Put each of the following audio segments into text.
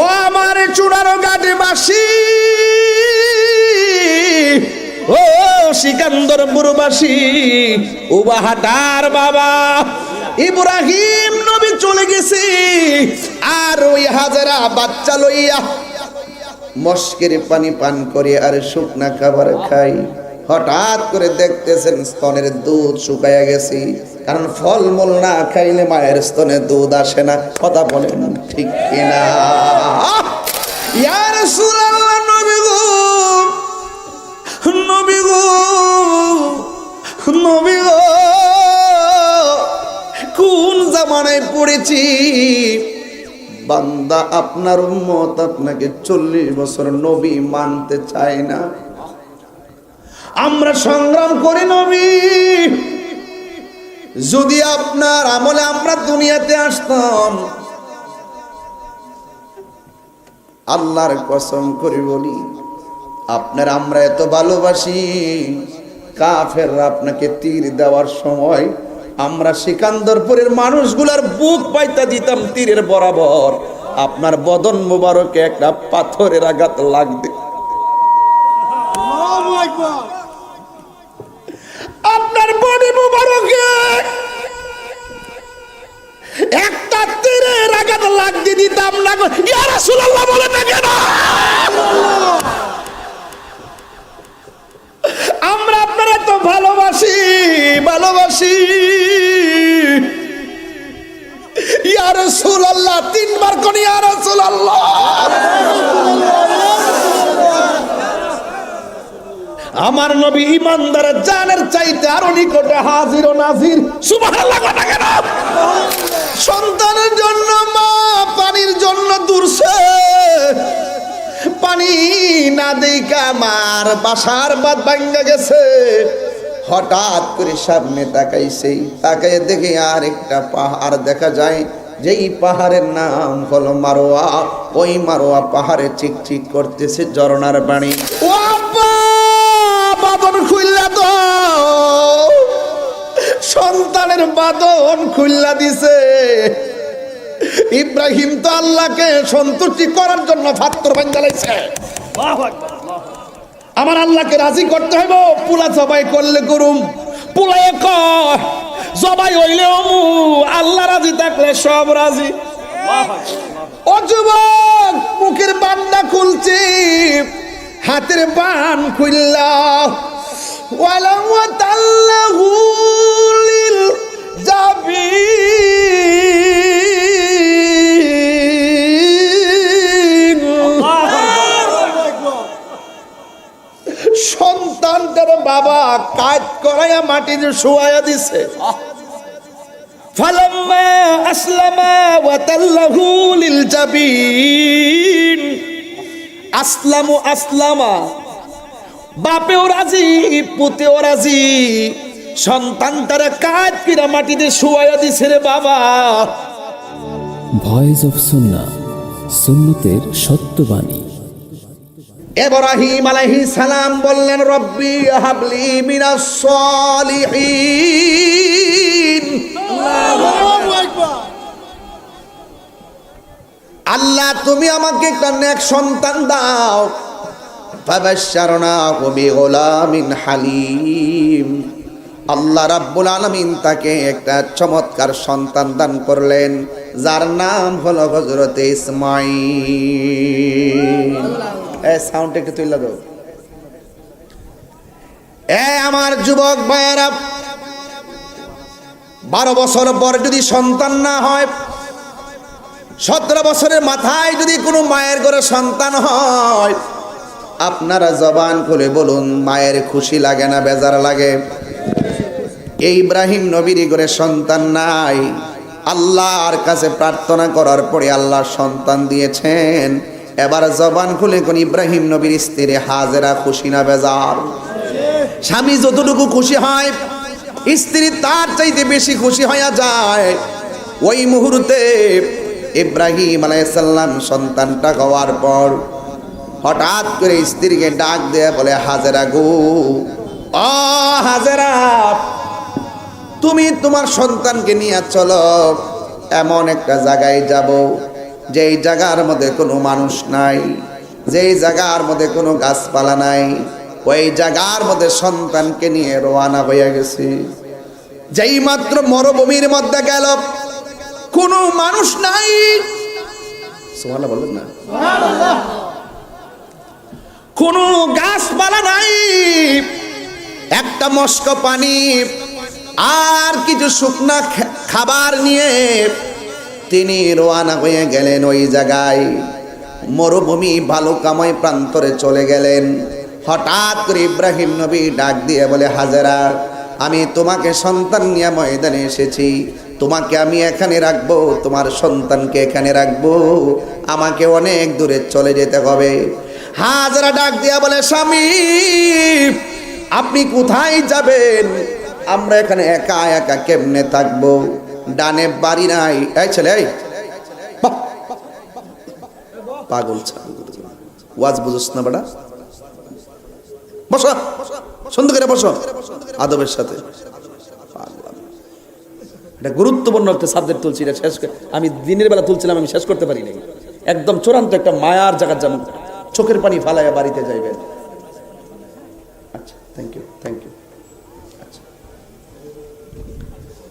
ও আমার চূড়ারো ঘাটবাসী, ও সিকান্দরপুরবাসী, উবাহাটার বাবা ইব্রাহিম নবী চলে গেছে, আর ওই হাজেরা বাচ্চা লইয়া মস্কের পানি পান করে আর শুকনা খাবার খাই। হঠাৎ করে দেখতেছেন স্তনের দুধ শুকাইয়া গেছে, কারণ ফলমূল না খাইলে মায়ের স্তনে দুধ আসে না। কথা বলেন ঠিক কিনা? ইয়া রাসূলুল্লাহ, নবী গো, নবী গো, নবী গো, কোন জামানায় পড়েছি? বান্দা আপনার উম্মত আপনাকে 40 বছর নবী মানতে চায় না। আমরা সংগ্রাম করি নবী, যদি আপনার আমলে আমরা দুনিয়াতে আসতাম, আল্লাহর কসম করে বলি আপনার আমরা এত ভালোবাসি, কাফেররা আপনাকে তীর দেওয়ার সময় আমরা সিকান্দরপুরের মানুষগুলার বুক পাইতা দিতাম তীরের বরাবর, আপনার বদন মোবারকে একটা পাথরের আঘাত লাগবে, আপনার বডি মোবারকে একটা তীরের আঘাত লাগতে দিতাম না। ইয়া রাসূলুল্লাহ বলেন না কেন? আমরা আপনার এত ভালোবাসি, ভালোবাসি। ইয়া রাসূলুল্লাহ, 3 বার কোন ইয়া রাসূলুল্লাহ। আমার নবী ইমানদারের জানের চাইতে আরো নিকটে হাজির ও নাজির। সুবহানাল্লাহ কথা কেন? সন্তানের জন্য মা পানির জন্য দূরছে, পানি না দেখা আমার বাসার বাদ ভাঙ্গা গেছে। হঠাৎ করে সামনে তাকাইছে, তাকায় দেখে আর একটা পাহাড় দেখা যায়, যেই পাহাড়ের নাম হলো মারোয়া। ওই মারোয়া পাহাড়ে চিকচিক করতেছে ঝরনার পানি। ও আব্বা, বাদন খুললা তো, সন্তানের বাদন খুললা দিছে। ইব্রাহিম তো আল্লাহকে সন্তুষ্টি করার জন্য ফাত্তর বাঙ্গালাইছে। আমার আল্লাহকে রাজি করতে হইব, পুলা জবাই করলে করুম, পুলায় কয় জবাই হইলেও আল্লাহ রাজি থাকলে সব রাজি। ও যুবক, মুখের বান্ডা খুলছি, হাতের বান খুললা, ওয়ালা ওয়াতাল্লাহু লিল জাবিন। সন্তানটার বাবা কাজ করাইয়া মাটিতে শুয়াইয়া দিছে। ফালাম্মা আসলামা ওয়াতাল্লাহু লিল জাবিন। আসলামু আসলামা, বাপেও রাজি, পুতেও রাজি, সন্তানটারে কাজ কিরা মাটিতে শুয়াইয়া দিছে রে বাবা। ভয়েস অফ সুন্নাহ, সুন্নতের সত্যবাণী। ইব্রাহিম আলাইহিস সালাম বললেন, রব্বি হাবলি মিনাস সলিহিন। আল্লাহ তুমি আমাকে একটা নেক সন্তান দাও। ফাবাশশারনাহু বিগুলামিন হালিম। আল্লাহ রাব্বুল আলামিন তাকে একটা চমৎকার সন্তান দান করলেন, যার নাম হলো হযরত ইসমাঈল। সাউন্ড একটু তুলে দাও। আমার যুবক ভাইয়েরা, 12 বছর পর যদি সন্তান না হয়, 17 বছরের মাথায় যদি কোনো মায়ের ঘরে সন্তান হয়, আপনারা জবান খুলে বলুন, মায়ের খুশি লাগে না বেজার লাগে? এই ইব্রাহিম নবীর ঘরে সন্তান নাই, আল্লাহর কাছে প্রার্থনা করার পরে আল্লাহ সন্তান দিয়েছেন। এবার জবান খুলে কোন ইব্রাহিম নবীর স্ত্রী হাজেরা খুশি না বেজার? স্বামী যতটুকু খুশি হয়, স্ত্রী তার চাইতে বেশি খুশি হয়ে যায়। ওই মুহূর্তে ইব্রাহিম আলাইহিস সালাম সন্তানটা হওয়ার পর হঠাৎ করে স্ত্রীকে ডাক দেয়া বলে, হাজেরা গো, ও হাজেরা, তুমি তোমার সন্তানকে নিয়ে চলো, এমন একটা জায়গায় যাব যেই জায়গার মধ্যে কোনো মানুষ নাই, যেই জায়গার মধ্যে কোনো গাছপালা নাই, ওই জায়গার মধ্যে সন্তানকে নিয়ে রওনা হয়ে গেছি। যেই মাত্র মরুভূমির মধ্যে গেল, কোনো মানুষ নাই। সুবহানাল্লাহ বলবেন না? কোনো গাছপালা নাই, একটা মস্ক পানি আর কিছু শুকনা খাবার নিয়ে তিনি রওনা হয়ে গেলেন ওই জায়গায়। মরুভূমি বালুকাময় প্রান্তরে চলে গেলেন। হঠাৎ করে ইব্রাহিম নবী ডাক দিয়ে বলে, হাজেরা, আমি তোমাকে সন্তান নিয়ে ময়দানে এসেছি, তোমাকে আমি এখানে রাখবো, তোমার সন্তানকে এখানে রাখবো, আমাকে অনেক দূরে চলে যেতে হবে। হাজেরা ডাক দিয়া বলে, স্বামী আপনি কোথায় যাবেন? আমরা এখানে একা একা কেমনে থাকবো? ডানে বাড়ি নাই। এই ছেলে, এই পাগল ওয়াজ বুঝছ না বেটা? বসো, সুন্দর করে বসো আদবের সাথে। এটা গুরুত্বপূর্ণ একটা সাবজেক্ট তুলছি, এটা শেষ আমি দিনের বেলা তুলছিলাম, আমি শেষ করতে পারি নাই। একদম চূড়ান্ত একটা মায়ার জায়গা, যেমন চোখের পানি ফালাইয়া বাড়িতে যাইবেন। আচ্ছা, থ্যাংক ইউ, থ্যাংক ইউ। আচ্ছা,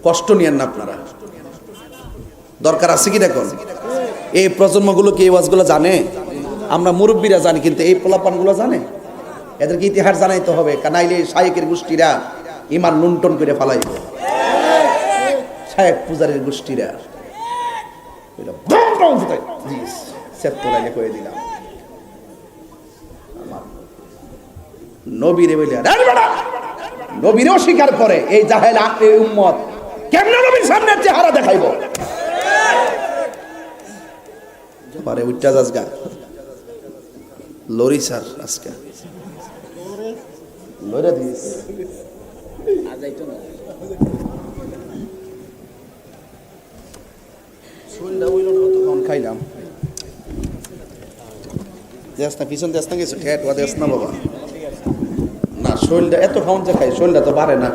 কষ্ট নিয়েন না আপনারা, দরকার আছে কি দেখুন। এই প্রজন্মগুলো কি এই ওয়াজগুলো জানে? আমরা মুরব্বীরা জানি, কিন্তু এই পোলাপানগুলো জানে? এদেরকে ইতিহাস জানাইতে হবে, কানাইলে শায়েকের গোষ্ঠীরা ইমান লুণ্ঠন করে ফেলাইব। শায়েক পূজারের গোষ্ঠীরা করে দিলাম নবীরে বলে, নবীরে অস্বীকার করে এই জাহেল আকলের উম্মত কেমনে নবীর সামনে চেহারা দেখাইব? পারে উচ্চা আজগা লরি স্যার আজকে লইরা দিস আজাইতো না শুনলা ওইলো না তো কোন খাইলাম দেস না পিছন দেস না কিছু ঠেট ওয়া দেস না বাবা না। শরীরটা এত খাউন যে খাই, শরীরটা তো বাড়ে না।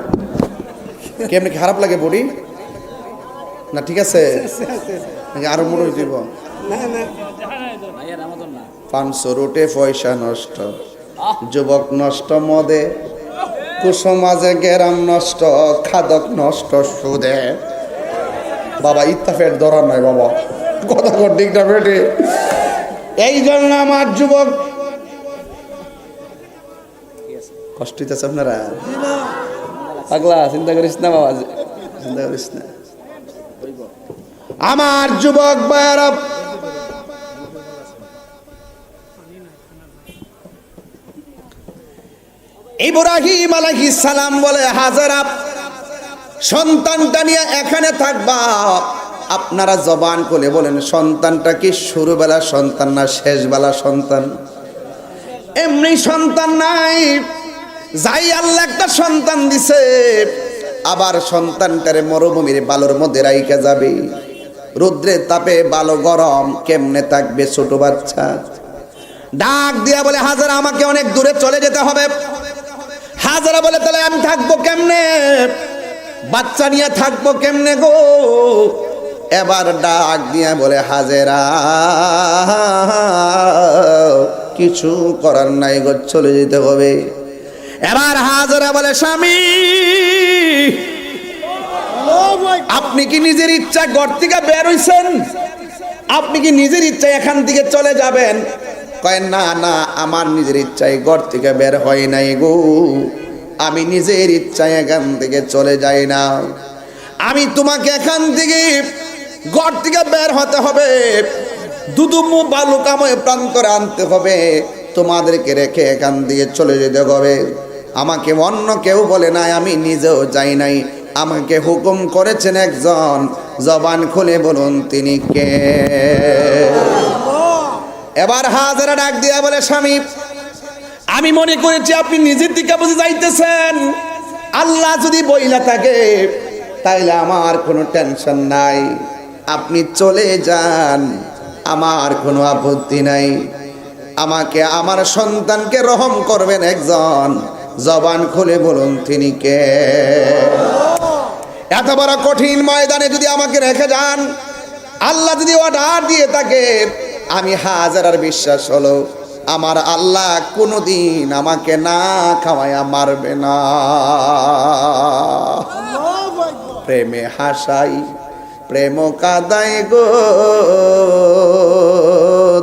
কেমনে খারাপ লাগে বডি না? ঠিক আছে, আরো মোড় হয়ে যাব না না। 500 রোটে পয়সা নষ্ট, যুবক নষ্ট মদে, কুসমাজে গেরাম নষ্ট, খাদক নষ্ট সুদে। বাবা ইত্তাফের ধরার নয় বাবা, কথা কর দিকটা বেটে। এই জন্য আমার যুবক কষ্ট হইতেছে। আপনারা পাগলা, চিন্তা করিস না বাবা, চিন্তা করিস না। আমার যুবক ভাইয়েরা, ইব্রাহিম আলাইহিস সালাম বলে, হাজেরা সন্তানটা নিয়ে এখানে থাকবা। আপনারা জবান খুলে বলেন, সন্তানটা কি শুরুবেলা সন্তান না শেষবেলা সন্তান? এমনি সন্তান নাই, যাই আল্লাহ একটা সন্তান দিছে, আবার সন্তানটারে মরুভূমির বালুর মধ্যে রাইখা যাবে। রৌদ্রে তাপে বালু গরম, কেমনে থাকবে ছোট বাচ্চা? ডাক দিয়া বলে, হাজেরা আমাকে অনেক দূরে চলে যেতে হবে। হাজেরা বলে, তাহলে আমি থাকবো কেমনে? বাচ্চা নিয়ে থাকবো কেমনে গো? এবার ডাক দিয়া বলে, হাজেরা কিছু করার নাই গো, চলে যেতে হবে। এবার হাজেরা বলে, স্বামী আপনি কি নিজের ইচ্ছা ঘর থেকে বের হইছেন? আপনি কি নিজের ইচ্ছায় এখান থেকে চলে যাবেন? কয় না না, আমার নিজের ইচ্ছায় ঘর থেকে বের হয় নাই গো, আমি নিজের ইচ্ছায় এখান থেকে চলে যাই না। আমি তোমাকে এখান থেকে ঘর থেকে বের হতে হবে, দুদুমু বালুকাময় প্রান্তরে আনতে হবে, তোমাদেরকে রেখে এখান থেকে চলে যেতে হবে। আমাকে অন্য কেউ বলে নাই, আমি নিজেও যাই নাই, আমাকে হুকুম করেছেন একজন। জবান খুলে বলুন তিনি কে? এবার হাজেরা ডাক দিয়া বলে, স্বামী আমি মনে করেছি আপনি নিজের দিকে বুঝে যাইতেছেন। আল্লাহ যদি বইলা থাকে তাইলে আমার কোনো টেনশন নাই, আপনি চলে যান, আমার কোনো আপত্তি নাই। আমাকে আমার সন্তানকে রহম করবেন একজন। জবান খুলে বলুন তিনি কে? এত বড় কঠিন ময়দানে যদি আমাকে রেখে যান, আল্লাহ যদি অর্ডার দিয়ে থাকে, আমি হাজার বিশ্বাস হলো আমার আল্লাহ কোনোদিন আমাকে না খাওয়ায়া মারবে না। প্রেমে হাসাই প্রেম কাদাই গো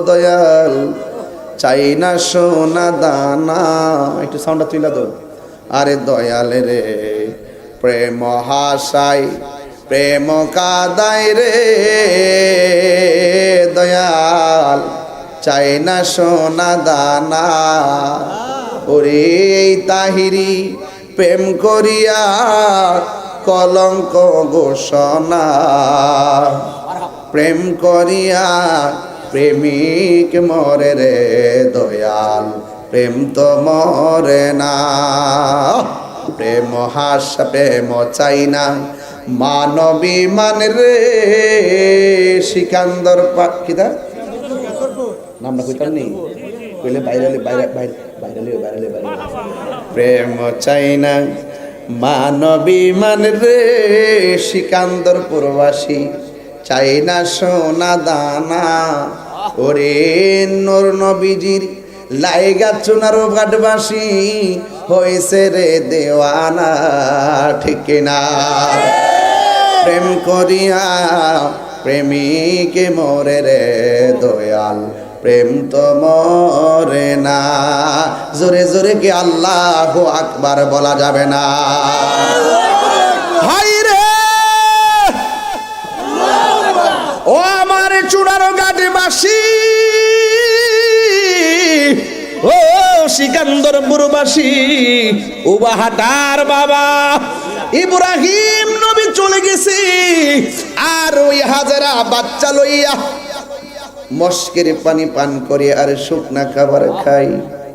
দয়াল, চাই না সোনা দানা। একটু সাউন্ডটা তুইলা দাও। আরে দয়াল রে প্রেম হাসাই প্রেম কাদাই রে দয়াল, চাই না সোনা দানা। ওরে এই তাহিরি প্রেম করিয়া কলঙ্ক ঘোষণা, প্রেম করিয়া প্রেমিক মরে রে দয়াল, প্রেম তো মরে না। প্রেম হাসা প্রেম চাই না মানবী মান রে, সিকান্দর কিতা নামটা কইতাম নি, কইলে বাইরে বাইরে বাইরে বাইরে বাইরে। প্রেম চাই না মানবী মান রে, সিকান্দর প্রবাসী চাই না সোনা দানা। ওরে নূর নবীজির লাইগা চুনার ঘাটবাসী হয়েছে রে দেওয়ানা, ঠিক না? প্রেম করিয়া প্রেমিকে মরে রে দয়াল, প্রেম তো মরে না। জোরে জোরে কি আল্লাহু আকবার বলা যাবে না? হাই রে ও আমার চূড়ার ঘাটবাসী, ও সিকান্দরপুরবাসী, উবাহাটার বাবা ইব্রাহিম নবী চলে গেছে, আর ওই হাজেরা বাচ্চা লইয়া মস্কের পানি পান করে আর শুকনা খাবার খাই।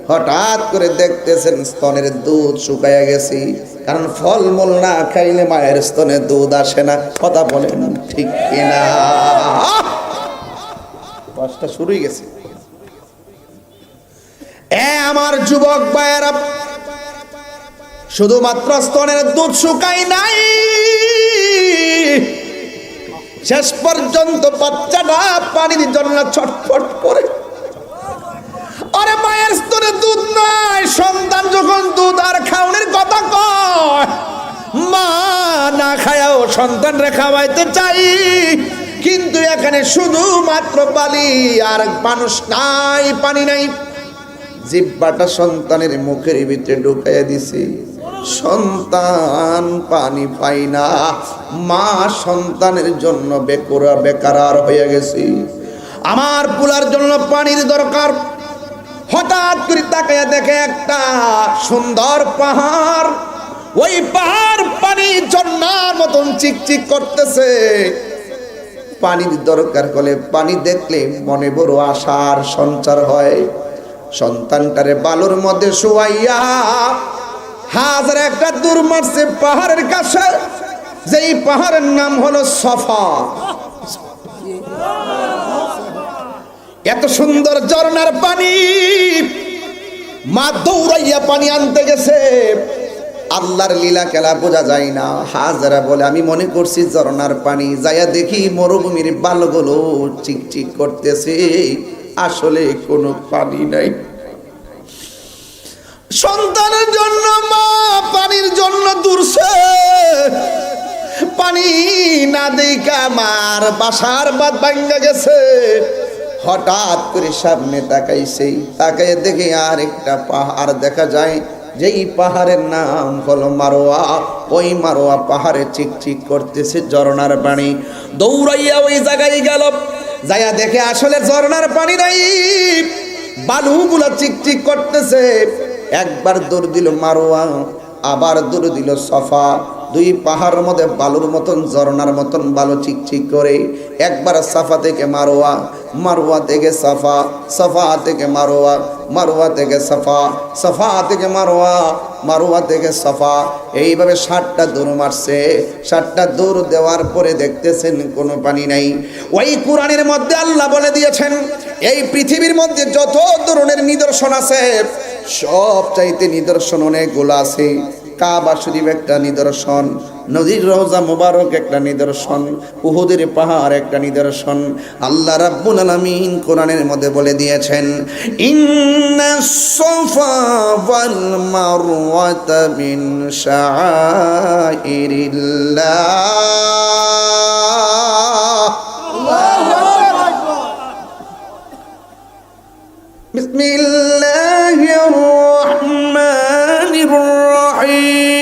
হঠাৎ করে দেখতেছেন স্তনের দুধ শুকাইয়া গেছে, কারণ ফলমূল না খাইলে মায়ের স্তনে দুধ আসে না। কথা বলেন ঠিক কিনা? কষ্ট শুরু হয়ে গেছে। আমার যুবক ভাইয়েরা, শুধুমাত্র স্তনের দুধ শুকাই নাই, শেষ পর্যন্ত বাচ্চাটা পানির জন্য ছটফট করে। আরে মায়ের স্তনে দুধ নাই, সন্তান যখন দুধ আর খাওয়ানোর কথা কয়, মা না খায়াও সন্তান রে খাওয়াইতে চাই, কিন্তু এখানে শুধুমাত্র বালি আর মানুষ নাই, পানি নাই। জিহ্বাটা সন্তানের মুখের ভিতরে ঢুকাইয়া দিছে, সন্তান পানি পাই না, মা সন্তানের জন্য বেকার হয়ে গেছে। আমার পুলার জন্য পানির দরকার। হঠাৎ করে তাকাইয়া দেখে একটা সুন্দর পাহাড়, ওই পাহাড় পানি ঝর্ণার মতন চিকচিক করতেছে। পানির দরকার হলে পানি দেখলে মনে বড় আশার সঞ্চার হয়। সন্তানটারে বালুর মধ্যে শুয়াইয়া হাজার একটা দূর মারছে পাহাড়ের কাছে, যেই পাহাড়ের নাম হলো সফা। এত সুন্দর ঝর্ণার পানি, মা দৌড়াইয়া পানি আনতে গেছে। আল্লাহর লীলা খেলা বোঝা যায় না। হাজারা বলে আমি মনে করছি ঝর্ণার পানি, যাইয়া দেখি মরুভূমির বালুগুলো চিকচিক করতেছে, আসলে কোনো পানি নাই। সন্তানের জন্য মা পানির জন্য দূরছে, পানি না দেখা মার বাসার বাদ ভাঙ্গা গেছে। হঠাৎ করে সামনে তাকাইছে, তাকাই দেখে আর একটা পাহাড় দেখা যায়, যেই পাহাড়ের নাম হলো মারোয়া। ওই মারোয়া পাহাড়ে চিকচিক করতেছে ঝর্ণার পানি। দৌড়াইয়া ওই জায়গায় গেল, যাইয়া দেখে আসলে ঝর্ণার পানি নাই, বালুগুলা চিকচিক করতেছে। একবার দৌড় দিল মারোয়া, আবার দৌড় দিল সফা। দুই পাহাড়ের মধ্যে বালুর মতন ঝর্ণার মতন বালু চিকচিক করে। একবার সাফা থেকে মারোয়া, মারোয়া থেকে সাফা, সাফা থেকে মারোয়া, মারোয়া থেকে সাফা, সাফা থেকে মারোয়া, মারোয়া থেকে সাফা। এইভাবে 7টা দৌড় মারছে। 7টা দৌড় দেওয়ার পরে দেখতেছেন কোনো পানি নাই। ওই কোরআনের মধ্যে আল্লাহ বলে দিয়েছেন, এই পৃথিবীর মধ্যে যত ধরনের নিদর্শন আছে, সব চাইতে নিদর্শন অনেকগুলো আছে। কাবা শরীফ একটা নিদর্শন, নদীর রওজা মুবারক একটা নিদর্শন, উহুদের পাহাড় একটা নিদর্শন। আল্লাহ রাব্বুল আলামিন কোরআনের মধ্যে বলে দিয়েছেন, ইন্নাস সাফা ওয়াল মারওয়াতা মিন শাআইরিল্লাহ। বিসমিল্লাহির রহমানির রহিম।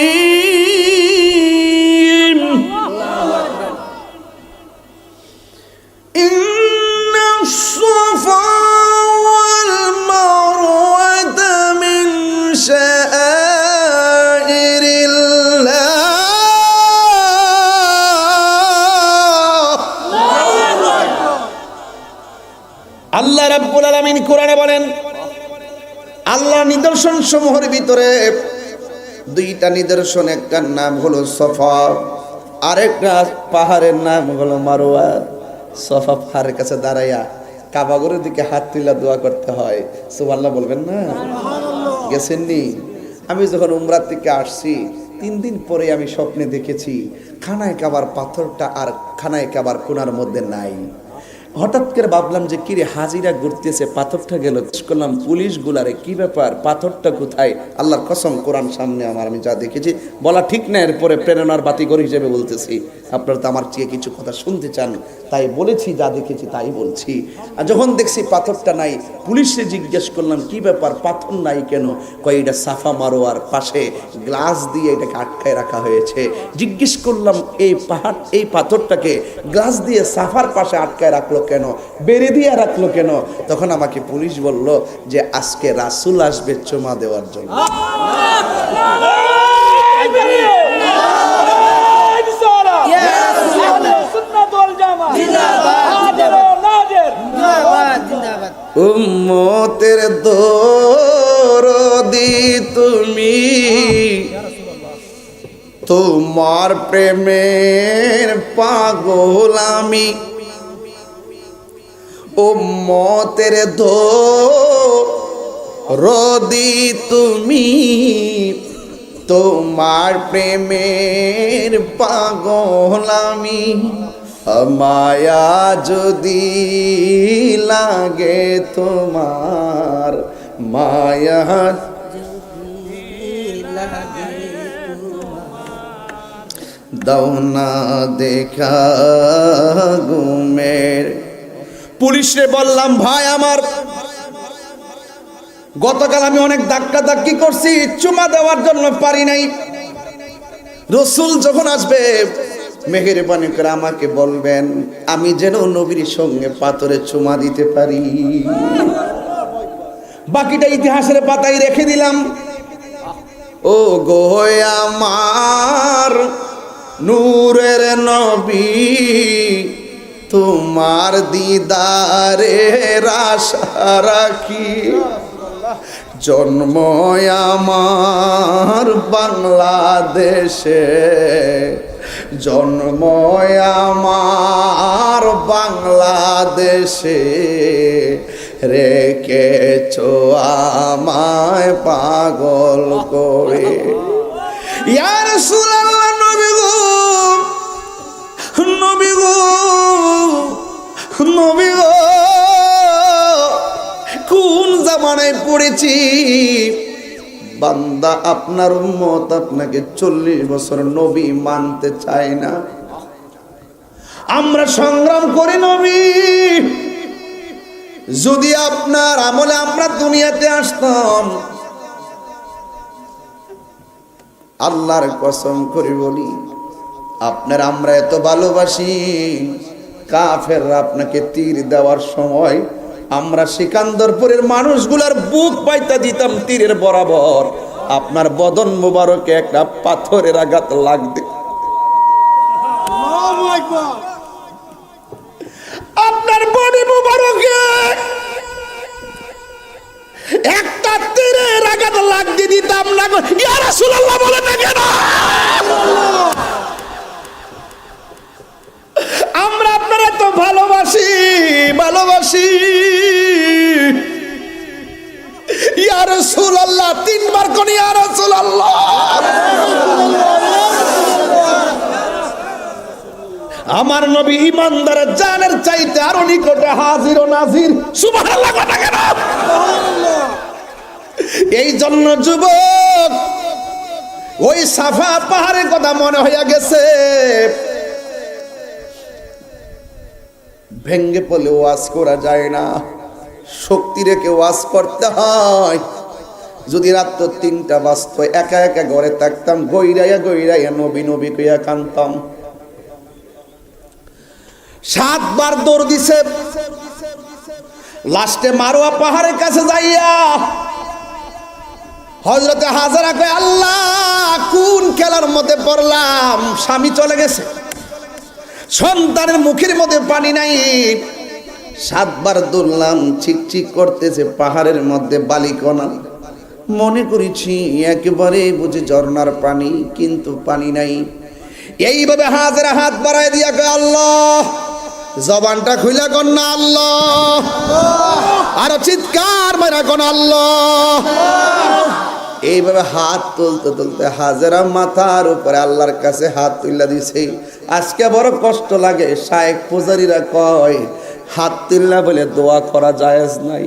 ইন্নাস সাফা ওয়াল মারওয়াতা মিন শাআইরিল্লাহ। আল্লাহ রাব্বুল আলামিন কোরআনে বলেন, আল্লাহ নিদর্শন সমূহের ভিতরে দুইটা নিদর্শন, একটার নাম হলো সফা, আরেকটা পাহাড়ের নাম হলো মারওয়া। সফা পাহাড়ের কাছে দাঁড়াইয়া কাবাগরের দিকে হাত তুলে দোয়া করতে হয়। সুবহানাল্লাহ বলবেন না? গেছেননি? আমি যখন উমরা থেকে আসছি 3 দিন পরে আমি স্বপ্নে দেখেছি খানায় কাবার পাথরটা আর খানায় কাবার কোনার মধ্যে নাই। হঠাৎ করে ভাবলাম যে কিরে হাজিরা ঘুরতেছে, পাথরটা গেল। করলাম পুলিশ গুলারে, কি ব্যাপার, পাথরটা কোথায়? আল্লাহর কসম কোরআন সামনে আমার, আমি যা দেখেছি বলা ঠিক না, এরপরে প্রেরণার বাতিঘর হিসেবে বলতেছি। আপনারা তো আমার চেয়ে কিছু কথা শুনতে চান, তাই বলেছি, যা দেখেছি তাই বলছি। আর যখন দেখছি পাথরটা নাই, পুলিশে জিজ্ঞেস করলাম কি ব্যাপার, পাথর নাই কেন? কয় এটা সাফা মারোয়ার পাশে গ্লাস দিয়ে এটাকে আটকায় রাখা হয়েছে। জিজ্ঞেস করলাম এই পাহাড়, এই পাথরটাকে গ্লাস দিয়ে সাফার পাশে আটকায় রাখলো কেন, বেড়ে দিয়ে রাখলো কেন? তখন আমাকে পুলিশ বলল যে আজকে রাসূল আসবে চুমা দেওয়ার জন্য। উম্মতের দরদি তুমি, তোমার প্রেমের পাগল আমি। উম্মতের দরদি তুমি, তোমার প্রেমের পাগল আমি। মায়া যদি লাগে তোমার, মায়া দাও না দেখা ঘুমের। পুলিশে বললাম ভাই আমার, গতকাল আমি অনেক ধাক্কা ধাক্কি করছি, চুমা দেওয়ার জন্য পারি নাই। রসুল যখন আসবে মেহেরবানি করে আমাকে বলবেন, আমি যেন নবীর সঙ্গে পাথরে চুমা দিতে পারি। বাকিটা ইতিহাসের পাতায় রেখে দিলাম। ও গো আমার নূরের নবী, তোমার দিদারের আশা রাখি। জন্ম আমার বাংলাদেশে, জন্ম আমার বাংলাদেশে, রেখেছো আমায় পাগল করে। ইয়া রাসূলুল্লাহ, নবী গো, নবী গো, নবী গো, কোন জামানায় পড়েছি বান্দা আপনার উম্মত আপনাকে 40 বছর নবী মানতে চায় না। আমরা সংগ্রাম করি নবী, যদি আপনার আমলে আমরা দুনিয়াতে আসতাম, আল্লাহর কসম করে বলি আপনার আমরা এত ভালোবাসি, কাফেররা আপনাকে তীর দেওয়ার সময় আমরা সিকান্দরপুরের মানুষগুলার বুক পাইতা দিতাম তীরের বরাবর, আপনার বদন মোবারকে একটা পাথরের আঘাত লাগবে, আপনার বডি মোবারকে একটা তীরের আঘাত লাগতে দিতাম না। ইয়া রাসূলুল্লাহ বলেন না কেন? আমরা আপনার এত ভালোবাসি, ভালোবাসি। ইয়া রাসূলুল্লাহ 3 বার কোন ইয়া রাসূলুল্লাহ। আমার নবী ইমানদারের জানের চাইতে আরো নিকটে হাজির ও নাজির। সুবহানাল্লাহ কথা কেন? এই জন্য যুবক ওই সাফা পাহাড়ের কথা মনে হইয়া গেছে, ভেঙ্গে পড়লে ওয়াজ করা যায় না, শক্তি রেখে ওয়াজ করতে হয়। যদি রাত 3টা বাজতো, একা একা ঘরে থাকতাম, গইরাইয়া গইরাইয়া নবী নবী কইয়া কানতাম। 7 বার দৌড় দিছে, লাস্টে মারোয়া পাহাড়ের কাছে যাইয়া হযরতে হাজরা কয়, আল্লাহ কোন খেলার মধ্যে পড়লাম, স্বামী চলে গেছে, সন্তানের মুখের মধ্যে পানি নাই, 7 বার দৌড়লাম, চিকচিক করতেছে পাহাড়ের মধ্যে বালিকণা, মনে করেছি একেবারে বুঝি ঝর্ণার পানি, কিন্তু পানি নাই। এইভাবে হাজরা হাত বাড়ায় দিয়া কয়, আল্লাহ, জবানটা খুইলা কোন না আল্লাহ, আর চিৎকার মারা কোন আল্লাহ। এইভাবে হাত তুলতে তুলতে হাজরা মাথার উপরে আল্লাহর কাছে হাত তুলে দিছে। আজকে বড় কষ্ট লাগে, শায়েখ পূজারীরা কয় হাত তুললা বলে দোয়া করা জায়েজ নাই।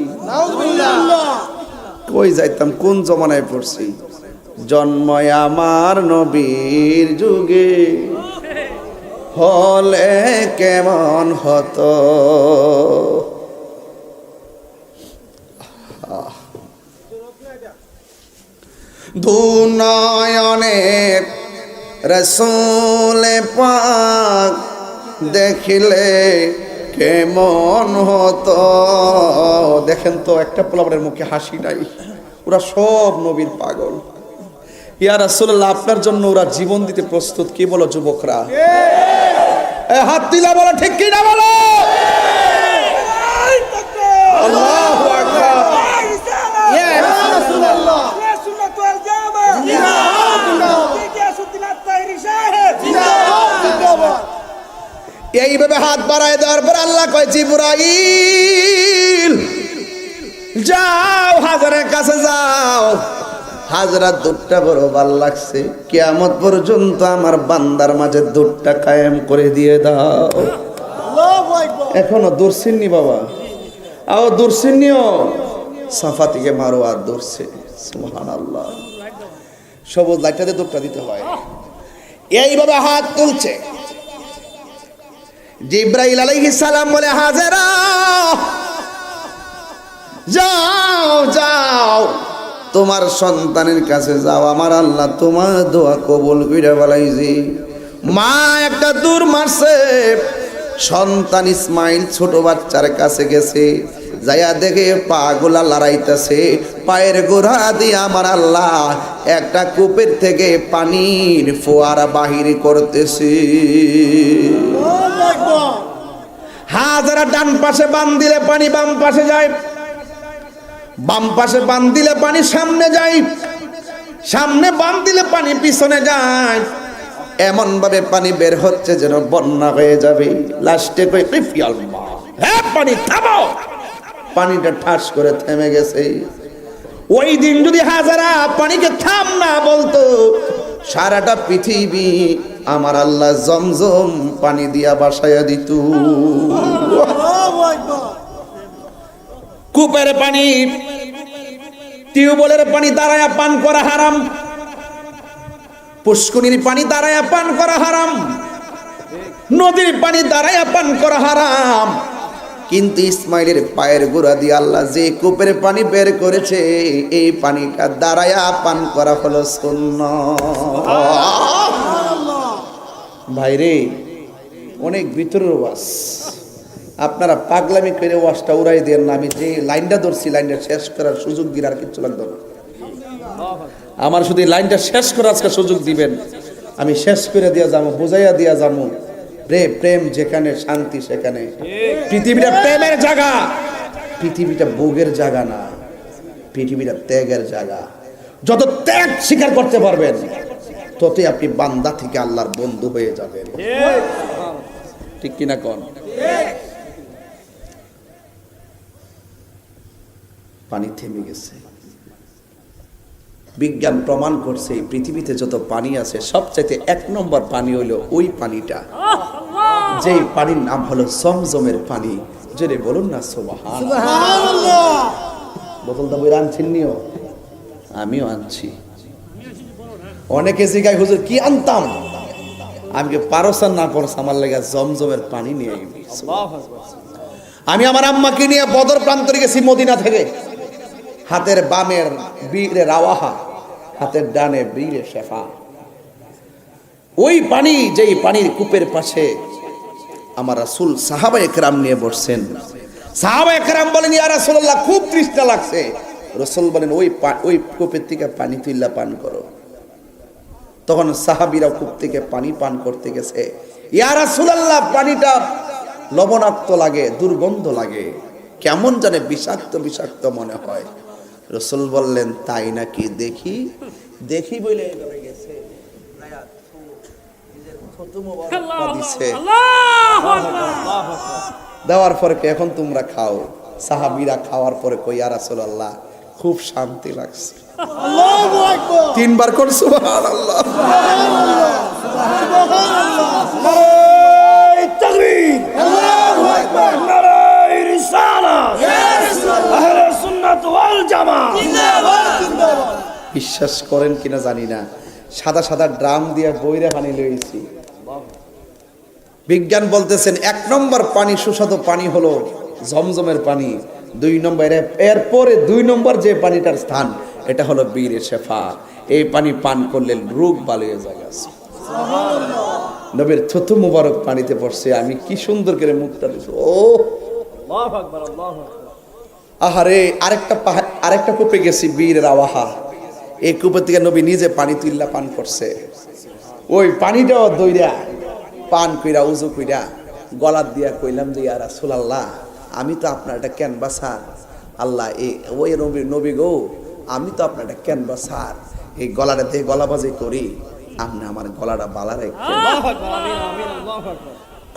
কই যাইতাম, কোন জমানায় পড়ছি, জন্ময় আমার নবীর যুগে হলে কেমন হতো। দুনয়নে রাসূল পাক দেখিলে কেমন হতো। দেখেন তো, একটা পোলাপানের মুখে হাসি নাই, ওরা সব নবীর পাগল। ইয়া রাসূলুল্লাহ, আপনার জন্য ওরা জীবন দিতে প্রস্তুত। কি বলো যুবকরা? হাত দিলা বলো, ঠিক কি না বলো? আল্লাহু আকবার। ইয়া রাসূলুল্লাহ, ইয়া সুন্নাত ওয়াল জামাত, এইভাবে হাত বাড়ায় দেওয়ার পর আল্লাহ কয়, জিবরাইল যাও, হাজরার কাছে যাও। হাজরার দুধটা বড় ভাল লাগছে, কিয়ামত পর্যন্ত আমার বান্দার মাঝে দুধটা কায়েম করে দিয়ে দাও। এখনো দূরছিননি বাবা, আও দূরছিননিও, সাফা থেকে মারোয়া দূরছে। সুবহানাল্লাহ, সবুজ লাইটটাতে দুধটা দিতে হয়। এইভাবে হাত তুলছে, জিবরাইল আলাইহিস সালাম বলে, হাজেরা যাও যাও, তোমার সন্তানের কাছে যাও, আমার আল্লাহ তোমার দোয়া কবুল কইরা বলাইছি। মা একটা দূর মারছে, সন্তান ইসমাইল ছোট বাচ্চার কাছে গেছে, যাইয়া দেখে পা গুলা লড়াইতেছে, পায়ের গোড়া দিয়ে আমার আল্লাহ একটা কূপের থেকে পানির ফোয়ারা বাহির করতেছে। হাজারা ডান পাশে বান দিলে পানি বাম পাশে যায়, বাম পাশে বান দিলে পানি সামনে যায়, সামনে বান দিলে পানি পিছনে যায়, এমন ভাবে পানি বের হচ্ছে যেন বন্যা হয়ে যাবে। লাস্টে কই কিফিয়াল মা, হ্যাঁ পানি থামো, পানিটা ঠাস করে থেমে গেছে। ওই দিন যদি হাজারা পানিকে থাম না বলতো, সারাটা পৃথিবী আমার আল্লাহ জমজম পানি দিয়া বাসায়া দিত। কূপের পানি, টিউবওয়েলের পানি দাঁড়ায়া পান করা হারাম, পুষ্করিণীর পানি দাঁড়ায়া পান করা হারাম, নদীর পানি দাঁড়ায়া পান করা হারাম। কিন্তু ইসমাইলের পায়ের গোড়া দিয়ে আল্লাহ যে কূপের পানি বের করেছে, এই পানিটা দাঁড়ায়া পান করা হলো সুন্নাত। ভাইরে, অনেক ভিতরের ওয়াজ, আপনারা পাগলামি করে ওয়াজটা উড়াই দেন না। আমি যে লাইনটা ধরছি, লাইনটা শেষ করার সুযোগ দিন, আর কিছু লাগবে না। আমার শুধু লাইনটা শেষ করার আজকে সুযোগ দিবেন, আমি শেষ করে দিয়া যাবো, বুঝাইয়া দিয়া যাবো। প্রেম যেখানে, শান্তি সেখানে। পৃথিবীটা প্রেমের জায়গা, পৃথিবীটা ভোগের জায়গা না, পৃথিবীটা ত্যাগের জায়গা। যত ত্যাগ স্বীকার করতে পারবেন, ততই আপনি বান্দা থেকে আল্লাহর বন্ধু হয়ে যাবেন। ঠিক কিনা কোন? পানি থেমে গেছে। বিজ্ঞান প্রমাণ করছে এই পৃথিবীতে যত পানি আছে, সবচাইতে 1 নম্বর পানি হইলো ওই পানিটা যেই পানির নাম হলো জমজমের পানি। জোরে বলুন না সুবহান। বোতলটা বই আনছেন নিও, আমিও আনছি। অনেকে জিগায় হুজুর কি আনতাম, আমি পারসান না পারস আমার লেগে জমজমের পানি নিয়ে গেছি। আমি আমার আম্মাকে নিয়ে বদর প্রান্তরে গেছি মদিনা থেকে। হাতের বামের বীরে রাওয়াহা, হাতের ডানে বীরে শেফা। ওই পানি, যেই পানির কূপের পাশে আমার রাসূল সাহাবা একরাম নিয়ে বসছেন। সাহাবা একরাম বলেন ইয়া রাসূলুল্লাহ খুব তৃষ্ণা লাগছে। রাসূল বলেন ওই কূপের থেকে পানি তুইলা পান করো। তখন সাহাবীরা কূপ থেকে পানি পান করতে গেছে। ইয়া রাসূলুল্লাহ পানিটা লবণাক্ত লাগে, দুর্গন্ধ লাগে, কেমন জানে বিষাক্ত বিষাক্ত মনে হয়। রাসূল বললেন তাই নাকি, দেখি দেখি বলে গেছে। দেওয়ার পরে এখন তোমরা খাও। সাহাবীরা খাওয়ার পরে কই ইয়া রাসূলুল্লাহ খুব শান্তি লাগছে। আল্লাহু আকবার, তিনবার কোন সুবহানাল্লাহ। নারায়ে তাকবীর, আল্লাহু আকবার, নারায়ে রিসালাত, ইয়া রাসূলুল্লাহ, আহলে সুন্নাত ওয়াল জামাত জিন্দাবাদ জিন্দাবাদ। বিশ্বাস করেন কিনা জানি না, সাদা সাদা ড্রাম দিয়ে বইরে পানি লইছি। বিজ্ঞান বলতেছেন 1 নম্বর পানি, সুস্বাদু পানি হলো জমজমের পানি। 2 নম্বর, এরপরে 2 নম্বর যে পানিটার স্থান এটা হলো বীরে শেফা। এই পানি পান করলে রোগ ভালো হয়ে যায়। সুবহানাল্লাহ। নবীর থুতু মুবারক পানিতে পড়ছে, আমি কি সুন্দর করে মুখটা দিছি। ও আল্লাহু আকবার, আল্লাহু আকবার। আহারে আরেকটা কূপে গেছি বীরে রাওয়াহা। এই কূপের থেকে নবী নিজে পানি তুইল্লা পান করছে। ওই পানিটাও দইরা পান কইরা উজু কইরা গলাত দিয়া কইলাম যে ইয়া রাসূলুল্লাহ আমি তো আপনার একটা ক্যানভাসার। আল্লাহ ওই নবী গো, আমি তো আপনার একটা ক্যানভাসার। এই গলাটা দিয়ে গলাবাজি করি, আপনি আমার গলাটা বালা রাখবেন।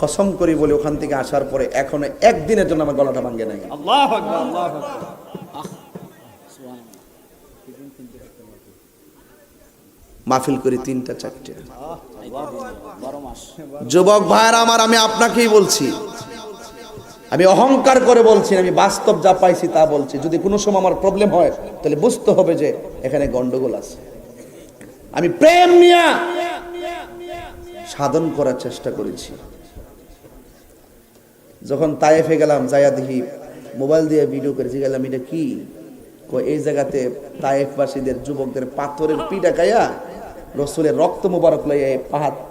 কসম করি বলি ওখান থেকে আসার পরে এখনো একদিনের জন্য আমার গলাটা ভাঙে নাই। আল্লাহু আকবার, আল্লাহু আকবার। মাহফিল করি 3টা 4টে। যুবক ভাইরা আমার, আমি আপনাকেই বলছি, আমি অহংকার করে বলছি, আমি বাস্তব যা পাইছি তা বলছি। যদি কোনো সময় আমার প্রবলেম হয় তাহলে বুঝতে হবে যে এখানে গন্ডগোল আছে। আমি প্রেম নিয়ে সাধন করার চেষ্টা করেছি। যখন তায়েফে গেলাম, যাইয়া দেখি মোবাইল দিয়ে ভিডিও করেছি, গেলাম এটা কি, এই জায়গাতে তায়েফবাসীদের যুবকদের পাথরের পিঠা খাইয়া রসুলের রক্ত মুবারক লইয়া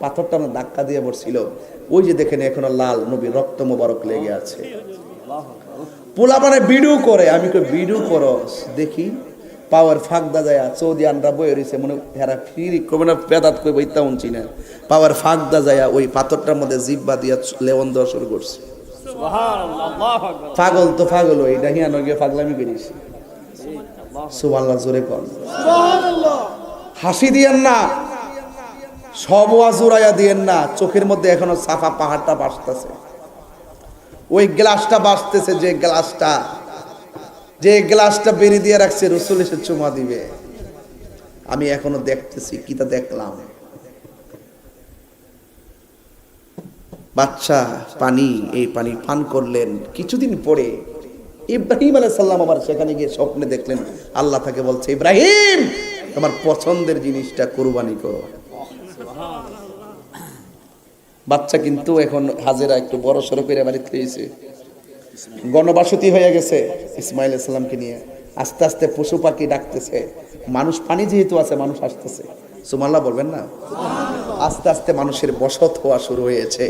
পাথরটা ধাক্কা দিয়ে পড়ছিল। ওই যে দেখেন এখনো লাল নবী রক্ত মুবারক লেগে আছে। পোলা মানে ভিডিও করে, আমি কই ভিডিও করো দেখি। পাওয়ার ফাঁক দা যায় সৌদি আনরা বই রয়েছে, মনে হেরা ফিরি কবে না বেদাত কই বইতা উনছি না। পাওয়ার ফাঁক দা যায় ওই পাথরটার মধ্যে জিব্বা দিয়া লেবন দেওয়া শুরু করছে। পাগল তো পাগল, এটা হিয়া নগে পাগলামি করিস। সুবহানাল্লাহ, জোরে কর সুবহানাল্লাহ। হাসি দিয়েন না, সব ওয়াজ উড়াইয়া দিয়েন না। চোখের মধ্যে এখনো সাফা পাহাড়টা ভাসতেছে, ওই গ্লাসটা ভাসতেছে। যে গ্লাসটা বেরি দিয়ে রাখছে, রসুল এসে চুমা দিবে। আমি এখনো দেখতেছি, কিটা দেখলাম। বাচ্চা পানি, এই পানি পান করলেন। কিছুদিন পরে ইব্রাহিম আলাইহিস সালাম আবার সেখানে গিয়ে স্বপ্নে দেখলেন আল্লাহ তাকে বলছে, ইব্রাহিম তোমার পছন্দের জিনিসটা কুরবানি করো। বাচ্চা কিন্তু এখন হাজেরা একটু বড় সড়ো করে বাড়িতে পেয়েছে, গণবাসতি হয়ে গেছে ইসমাইল আলাইহিস সালামকে নিয়ে। আস্তে আস্তে পশু পাখি ডাকতেছে, মানুষ পানি যেহেতু আছে মানুষ আসতেছে। সুবহানাল্লাহ বলবেন না? আস্তে আস্তে মানুষের বসত হওয়া শুরু হয়েছে।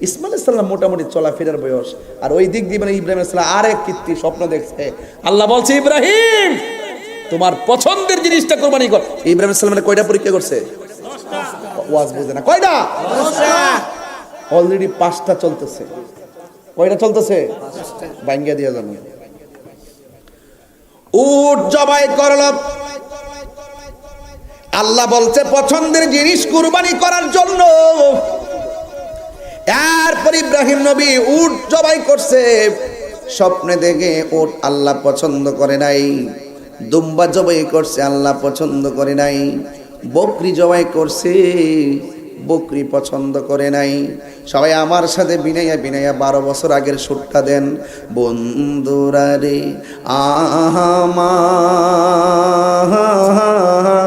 ইসমাইল আলাইহিস সালাম মোটামুটি চলাফেরার বয়স, আর ওই দিক দিয়ে মানে ইব্রাহিম আলাইহিস সালাম আরেক কীর্তি স্বপ্ন দেখছে। আল্লাহ বলছে, ইব্রাহিম তোমার পছন্দের জিনিসটা কুরবানি কর। ইব্রাহিম আলাইহিস সালাম কয়টা পরীক্ষা করছে? ওয়াজ বুঝে না, কয়টা? অলরেডি 5টা চলতেছে। কয়টা চলতেছে? ভাঙ্গিয়া দিয়া জানো। উট জবাই করল, আল্লাহ বলছে পছন্দের জিনিস কুরবানি করার জন্য। এরপর ইব্রাহিম নবী উট জবাই করছে। স্বপ্নে দেখে উট আল্লাহ পছন্দ করে নাই। দুম্বা জবাই করছে, আল্লাহ পছন্দ করে নাই। বকরি জবাই করছে, বকরি পছন্দ করে নাই। সবাই আমার সাথে বিনাইয়া বিনাইয়া 12 বছর আগের সুরটা দেন। বন্ধুরা রে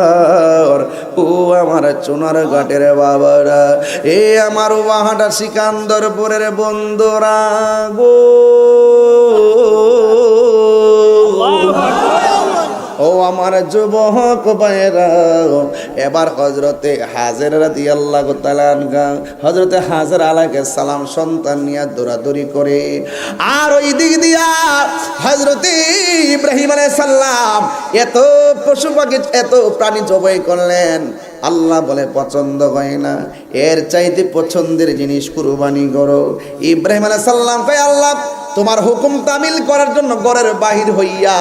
আমার, ও আমার চুনার ঘাটের বাবারা, এ আমার ওয়াহাটা সিকান্দরপুরের বন্ধুরা গো, ও আমার যুবক ভাইরা, এবার হযরতে হাজেরা রাদিয়াল্লাহু তাআলা আনহা, হযরতে হাজেরা আলাইহিস সালাম সন্তান নিয়ে দৌড়াদৌড়ি করে, আর ওই দিক দিয়া হযরতে ইব্রাহিম আলাইহিস সালাম এত পশু পাখি এত প্রাণী জবাই করলেন। আল্লাহ বলে পছন্দ হয় না, এর চাইতে পছন্দের জিনিস কুরবানি করো। ইব্রাহিম আলাইহিস সালাম কয়, আল্লাহ তোমার হুকুম তামিল করার জন্য ঘরের বাহির হইয়া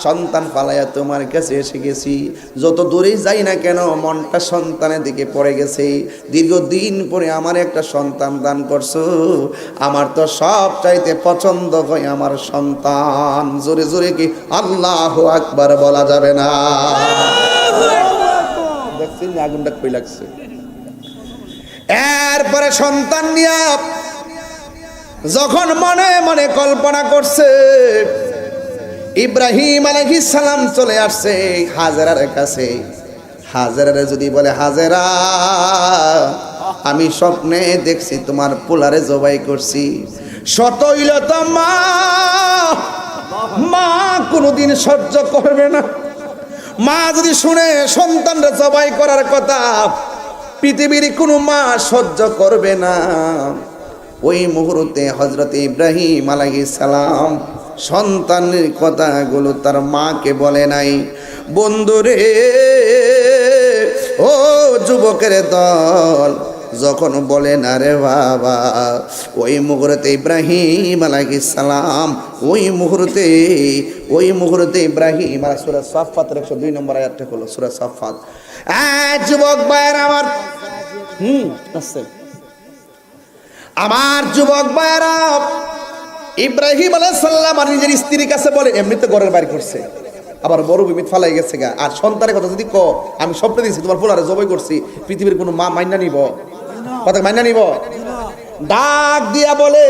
সন্তান পালাইয়া তোমার কাছে এসে গেছি। যত দূরেই যাই না কেন মনটা সন্তানের দিকে পড়ে গেছে। দীর্ঘদিন পরে আমার একটা সন্তান দান করছো, আমার তো সব চাইতে পছন্দ হয় আমার সন্তান। জোরে জোরে কি আল্লাহু আকবার বলা যাবে না? দেখছেন আগুনটা কই লাগছে। এরপরে সন্তান নিয়ে যখন মনে মনে কল্পনা করছে, ইব্রাহিম আলাইহিস সালাম চলে আসছে হাজেরার কাছে। হাজেরারে যদি বলে, হাজেরা আমি স্বপ্নে দেখছি তোমার পোলারে জবাই করছি, শত হইল তো মা, মা কোনোদিন সহ্য করবে না। মা যদি শুনে সন্তানরা জবাই করার কথা, পৃথিবীর কোনো মা সহ্য করবে না। ওই মুহূর্তে হযরত ইব্রাহিম আলাইহিস সালাম সন্তানের কথাগুলো তার মাকে বলে নাই। বন্ধুরে, ও যুবকের দল, যখন বলে না রে বাবা, ওই মুহূর্তে ইব্রাহিম আলাইহিস সালাম ওই মুহূর্তে ইব্রাহিম সূরা সাফফাতের 102 নম্বর আয়াতটা হলো সূরা সাফফাত। যুবক ভাইয়ের আমার আছে আমার যুবক ভাইয়েরা, ইব্রাহিম আলাইহিস সালাম আর নিজের স্ত্রীর কাছে বলে, এমনিতে ঘরের বাইরে করছে, আবার বড় বিমিত ফালাই গেছে গা, আর সন্তানের কথা যদি কো আমি স্বপ্নে দিয়েছি তোমার পোলারে জবাই করছি, পৃথিবীর কোনো মা মাইনা নিব? কথা মাইনা নিব? ডাক দিয়া বলে,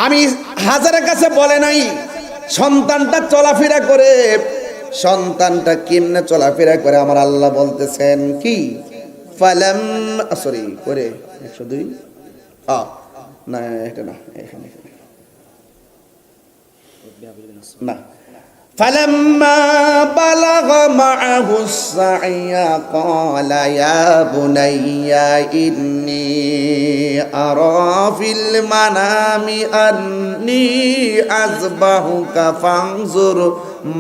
আমি হাজারের কাছে বলে নাই সন্তানটা চলাফেরা করে, সন্তানটা কেমনে চলাফেরা করে আমার আল্লাহ বলতেছেন কি, ফালাম সরি করে 102 না, এটা না, এখানে না। فلما بلغ معه السعي قال يا بني إني أرى في المنام أني أذبحك فانظر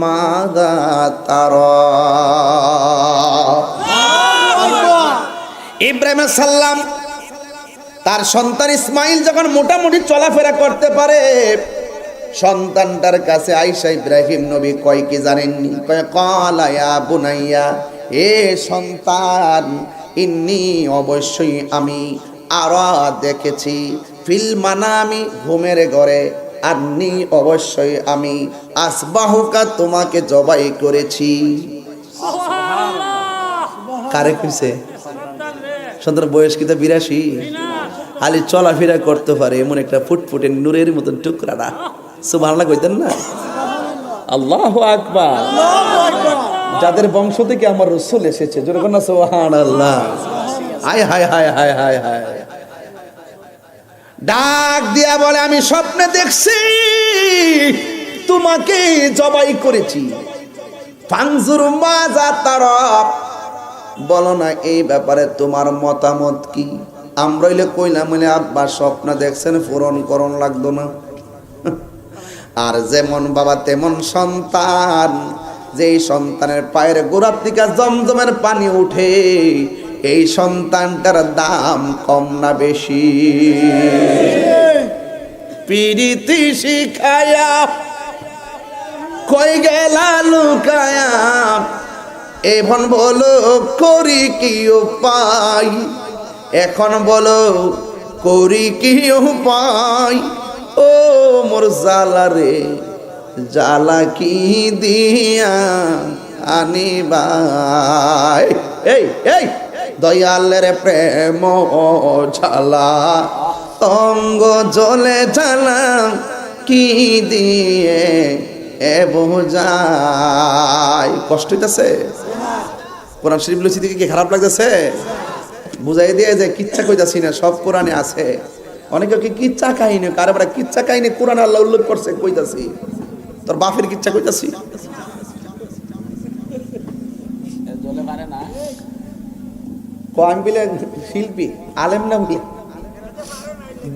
ماذا ترى। ইব্রাহিম সাল্লাম তার সন্তান ইসমাইল যখন মোটামুটি চলাফেরা করতে পারে, সন্তানটার কাছে আইসা ইব্রাহিম নবী কয় কি জানেননি? কয় ক্বালা ইয়া বুনাইয়া, এ সন্তান, ইন্নী অবশ্যই আমি আরা দেখেছি, ফিল মানামি ঘুমের ঘরে, আন্নী অবশ্যই আমি আসবাহুকা তোমাকে জবাই করেছি। কারে কইছে? সন্তান বয়স কি তা 82? খালি চলাফেরা করতে পারে এমন একটা ফুটফুটে নূরের মতন টুকরাটা, সুবহানাল্লাহ কইতেন না? আল্লাহু আকবার। যাদের বংশ থেকে আমার রাসূল এসেছে, জোরে বলেন না সুবহানাল্লাহ। হায় হায় হায় হায় হায় হায়। ডাক দিয়া বলে, আমি স্বপ্নে দেখছি তোমাকে জবাই করেছি, ফানজুর মাজা তারা, বলো না এই ব্যাপারে তোমার মতামত কি? আমরা হইলে কইলাম বলে আব্বা স্বপ্ন দেখছেন, পূরণ করণ লাগতো না। আর যেমন বাবা তেমন সন্তান, যেই সন্তানের পায়ের গোড়ার থেকে জমজমের পানি উঠে, এই সন্তানটার দাম কম না বেশি? পিরিতি শিখায়া কই গেলা লুকায়া, এখন বলো করি কি উপায়, এখন বলো করি কি উপায়, ও মোর জালা রে জালা কি দিয়া আনিবাই। এই এই দয়ালের প্রেম ঝালা অঙ্গ জ্বলে জ্বালা কি দিয়ে এ বোঝায়। কষ্ট হইতেছে? কোরআন শরীফ লইছি দিকে কি খারাপ লাগতেছে? বুঝাই দিয়ে যে কিচ্ছা কইতাছি না, সব কোরআনে আছে। অনেকে কি কিচ্ছা কাহিনী, কারবার কিচ্ছা কাহিনী কোরআনে আল্লাহ উল্লেখ করছে, কইতাছি তোর বাপের কিচ্ছা কইতাছি। আমি বলে শিল্পী আলেম না বলে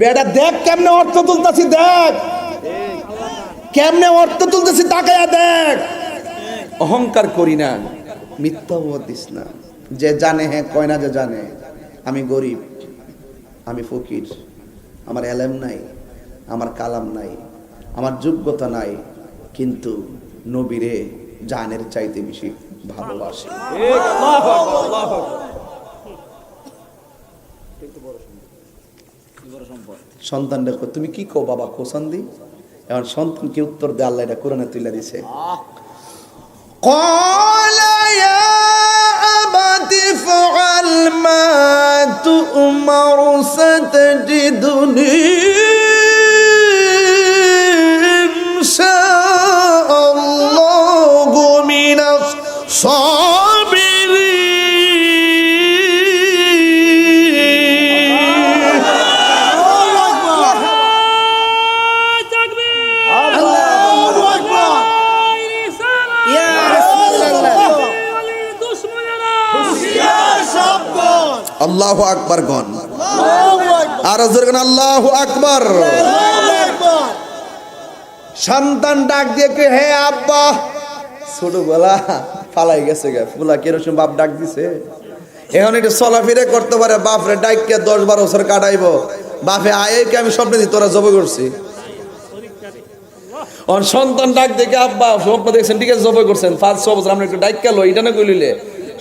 বেটা দেখ কেমনে অর্থ তুলতাছি, দেখ কেমনে অর্থ তুলতেছি, তাকায়া দেখ। অহংকার করি না, মিথ্যা দিস না। যে জানে হ্যাঁ কয় না যে জানে। আমি গরিব, আমি ফকির, আমার এলেম নাই, আমার কালাম নাই, আমার যোগ্যতা নাই, কিন্তু নবীরে জানের চাইতে বেশি ভালোবাসি। সন্তান দেখো তুমি কি কো বাবা কোসান দি, এখন সন্তানকে উত্তর দে আল্লাহ এটা কোরআনে তুলে দিছে। قال يا أبت افعل ما تؤمر ستجدني إن شاء الله من الصابرين। আল্লাহু আকবার গণ, আর জোরে আল্লাহু আকবার। সন্তান ডাক দিয়ে কে হে আব্বা, ছোটবেলা ফালাই গেছে গে ফুলা কেরোসিন বাপ ডাক দিছে, এখন একটু চলাফিরে করতে পারে, বাপরে ডাইকে 10-12 বছর কাটাইব, বাপে আয়ে কে আমি স্বপ্ন দিই তোরা জব করছি। সন্তান ডাক দেখে আব্বা স্বপ্ন দেখছেন, ঠিক আছে জব করছেন 5-6 বছর, আমরা একটু ডাইকা লো এটা না কইলিলে।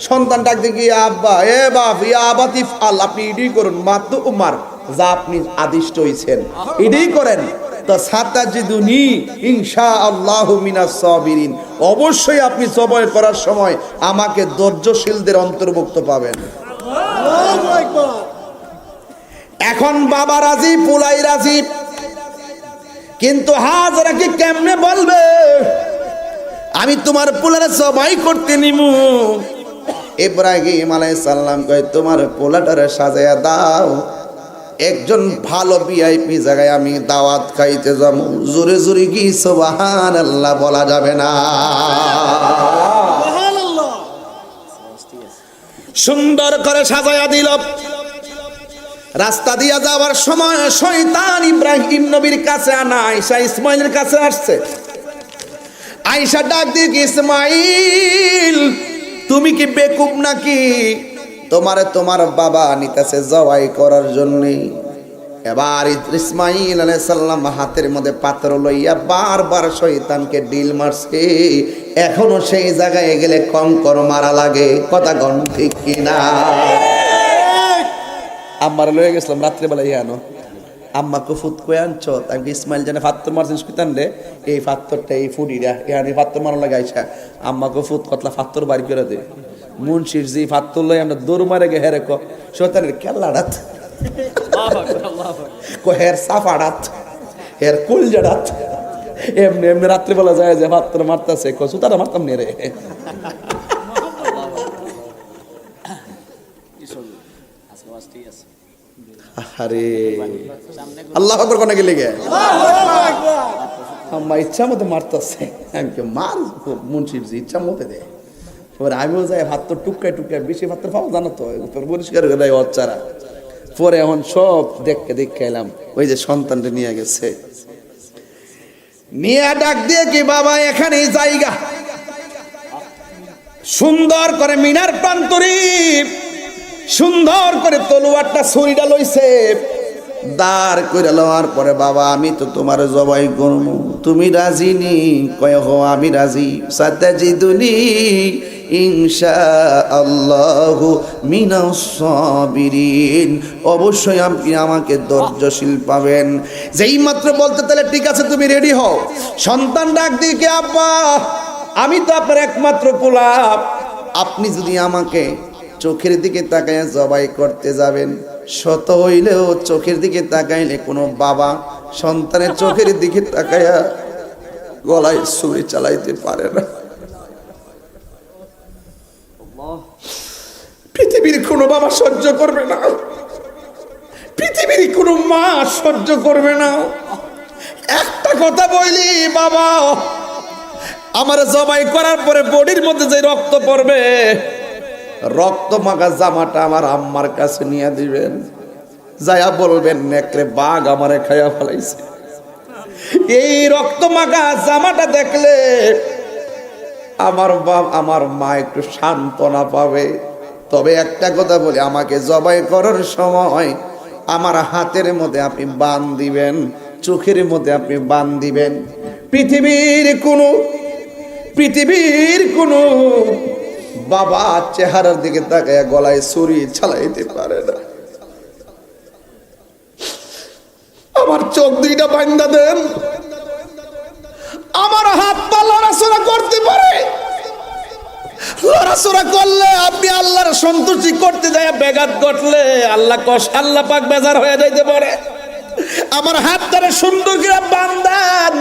সন্তান ডাক দেখি আব্বা, এ বাপ ইয়া আবাতিফ আল, আপনি এটাই করুন মাতু উমার, যা আপনি আদিষ্ট হইছেন এটাই করেন। তো সাতাজিদুনি ইনশাআল্লাহু মিনাস সাবিরিন, অবশ্যই আপনি জবাই করার সময় আমাকে ধৈর্যশীলদের অন্তর্ভুক্ত পাবেন। আল্লাহু আকবার। এখন বাবা রাজি, পুলাই রাজি, কিন্তু হাজরা কি কেমনে বলবে আমি তোমার পোলারে জবাই করতে নিমু। ইব্রাহিম আলাইহিস সালাম কয় তোমার পোলাটারে সাজায়া দাও, একজন ভালো ভিআইপি জায়গায় আমি দাওয়াত খাইতে যাবো। জোরে জোরে কি সুবহানাল্লাহ বলা যাবে না? সুবহানাল্লাহ। সুন্দর করে সাজায়া দিল। রাস্তা দিয়া যাওয়ার সময় শয়তান ইব্রাহিম নবীর কাছে আনা আয়েশা ইসমাইলের কাছে আসছে। আয়েশা ডাক দিয়ে কি ইসমাইল তুমি কি বেকুব নাকি, তোমারে তোমার বাবা নিতেছে জবাই করার জন্য। এবার ইসমাইল আলাইহিস সালাম হাতের মধ্যে পাথর লইয়া বারবার শয়তানকে ডিল মারছে। এখনো সেই জায়গায় গেলে কঙ্কর মারা লাগে, কথা গণ ঠিক কিনা? আম্মার লয়ে গেছিলাম রাত্রেবেলা, ইয়ানো আম্মা কুফুত কয়ে আনছ, আমি ইসমাইল জানে ফাত্তর মারছিস কুতান রে, এই ফাত্তরটা এই ফুডিরা এখানে ফাত্তর মারা লাগে। আইসা আম্মা কুফুত কতলা ফাত্তর বাড়ি করে দে, মুন্সির যে ফাত্তর লই আমরা দৌড় মারে গে হেরে ক শয়তানের কেল্লাড়াত কো হের সাফাড়াত হের কুলজাড়াত, এমনি এমনি রাত্রেবেলা যায় যে ফাত্তর মারতাছে, ক সুতারা মারতাম নে রে। আরে আল্লাহ আকবার কোন গেলে গে আম্মা ইচ্ছা মতো মারতাছে, আমি কে মার মুন্সির যে ইচ্ছা মতো দে। পরে আমিও যাই ভাত তো টুকায় টুকায়, বেশি ভাত পাবো জানো তো, পরিষ্কার করে দেয় বাচ্চারা। পরে এখন সব দেখে এলাম, ওই যে সন্তানটা নিয়ে গেছে, নিয়ে ডাক দিয়ে কি বাবা এখানেই জায়গা, সুন্দর করে মিনার প্রান্তরে সুন্দর করে তলোয়ারটা ছুরিটা লইছে, দাঁড় করে লওয়ার পরে বাবা আমি তো তোমার জবাই করব, তুমি রাজি নি? কয় হো আমি রাজি। সাতাজিদুনি ইনশাআল্লাহু মিনাস সাবিরিন, অবশ্যই আপনি আমাকে ধৈর্যশীল পাবেন। যেই মাত্র বলতে তাহলে ঠিক আছে তুমি রেডি হও। সন্তান ডাক দিয়ে কে আব্বা আমি তো আপনার একমাত্র পোলা, আপনি যদি আমাকে চোখের দিকে তাকায় জবাই করতে যাবেন, শত হইলেও চোখের দিকে তাকাইলে কোনো বাবা সন্তানের চোখের দিকে তাকায়া গলায় ছুরি চালাইতে পারে না। পৃথিবীর কোনো বাবা সহ্য করবে না, পৃথিবীর কোনো মা সহ্য করবে না। একটা কথা বলি, বাবা আমার জবাই করার পরে বডির মধ্যে যে রক্ত পড়বে, রক্ত মাখা জামাটা আমার আম্মার কাছে নিয়ে দিবেন, যায়া বলবেন নেকড়ে বাঘ আমারে খাইয়া ফেলাইছে। এই রক্ত মাখা জামাটা দেখলে আমার মা একটু সান্ত্বনা পাবে। তবে একটা কথা বলি, আমাকে জবাই করার সময় আমার হাতের মধ্যে আপনি বান দিবেন, চোখের মধ্যে আপনি বান দিবেন। পৃথিবীর কোনো বাবা চেহারার দিকে তাকায় গলায় ছুরি চালাইতে পারে না। আমার চোখ দুইটা বান্ধা দেন, আমার হাত পা লড়াচড়া করতে পারে। লড়াচড়া করলে আপনি আল্লাহর সন্তুষ্টি করতে যায় ব্যাঘাত ঘটলে আল্লাহ পাক বেজার হয়ে যাইতে পারে। আমার হাতটারে সুন্দর করে বাঁধেন,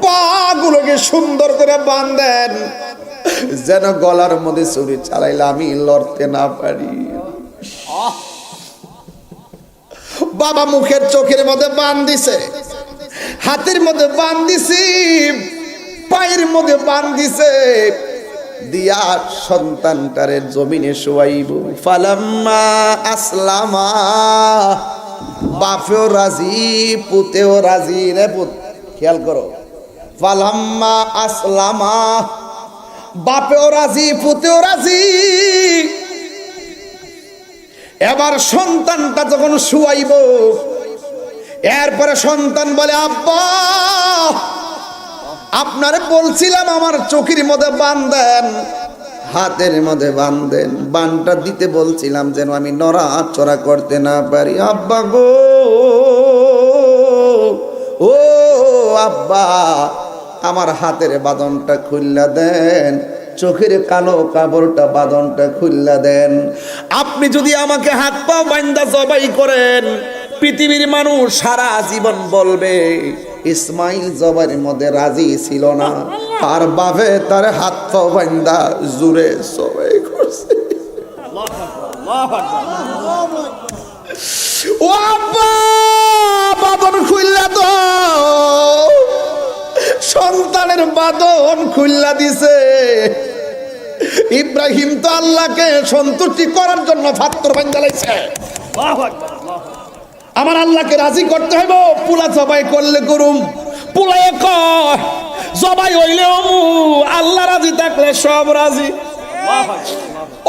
পা গুলোকে সুন্দর করে বাঁধেন, যেন গলার মধ্যে ছুরি চালাইলে আমি লড়তে না পারি। বাবা মুখের চোখের মধ্যে বান দিছে, হাতের মধ্যে বান দিছি, পায়ের মধ্যে বান দিছে, দিয়া সন্তানটারে জমিনে শোয়াইব। ফালাম্মা আসলামা, বাপেও রাজি পুতেও রাজি। রে পুত খেয়াল করো, ফালাম্মা আসলামা, বাপেও রাজি পুতেও রাজি। এবার সন্তানটা যখন শুয়াইব, এরপরে সন্তান বলে আব্বা আপনারে বলছিলাম আমার চোখের মধ্যে বাঁধেন, হাতের মধ্যে বাঁধেন, বানটা দিতে বলছিলাম যেন আমি নড়াচড়া করতে না পারি। আব্বা গো, ও আব্বা আমার হাতের বাঁধনটা খুললা দেন, চোখের কালো কাপড়টা বাঁধনটা খুললা দেন। আপনি যদি আমাকে হাত পা বান্ধা জবাই করেন, পৃথিবীর মানুষ সারা জীবন বলবে ইসমাইল জবাইয়ের মধ্যে রাজি ছিল না, আর বাপে তার হাত পা বান্ধা জুড়ে জবাই করছে। ও আব্বা বাঁধন খুললা তো, সন্তানের বাঁধন খুললা দিছে। ইব্রাহিম তো আল্লাহকে সন্তুষ্টি করার জন্য ফাত্তর বান্ধা লাইছে। আমার আল্লাহকে রাজি করতে হইব, পুলা জবাই করলে করুম, পুলায় কয় জবাই হইলেও আল্লাহ রাজি থাকলে সব রাজি।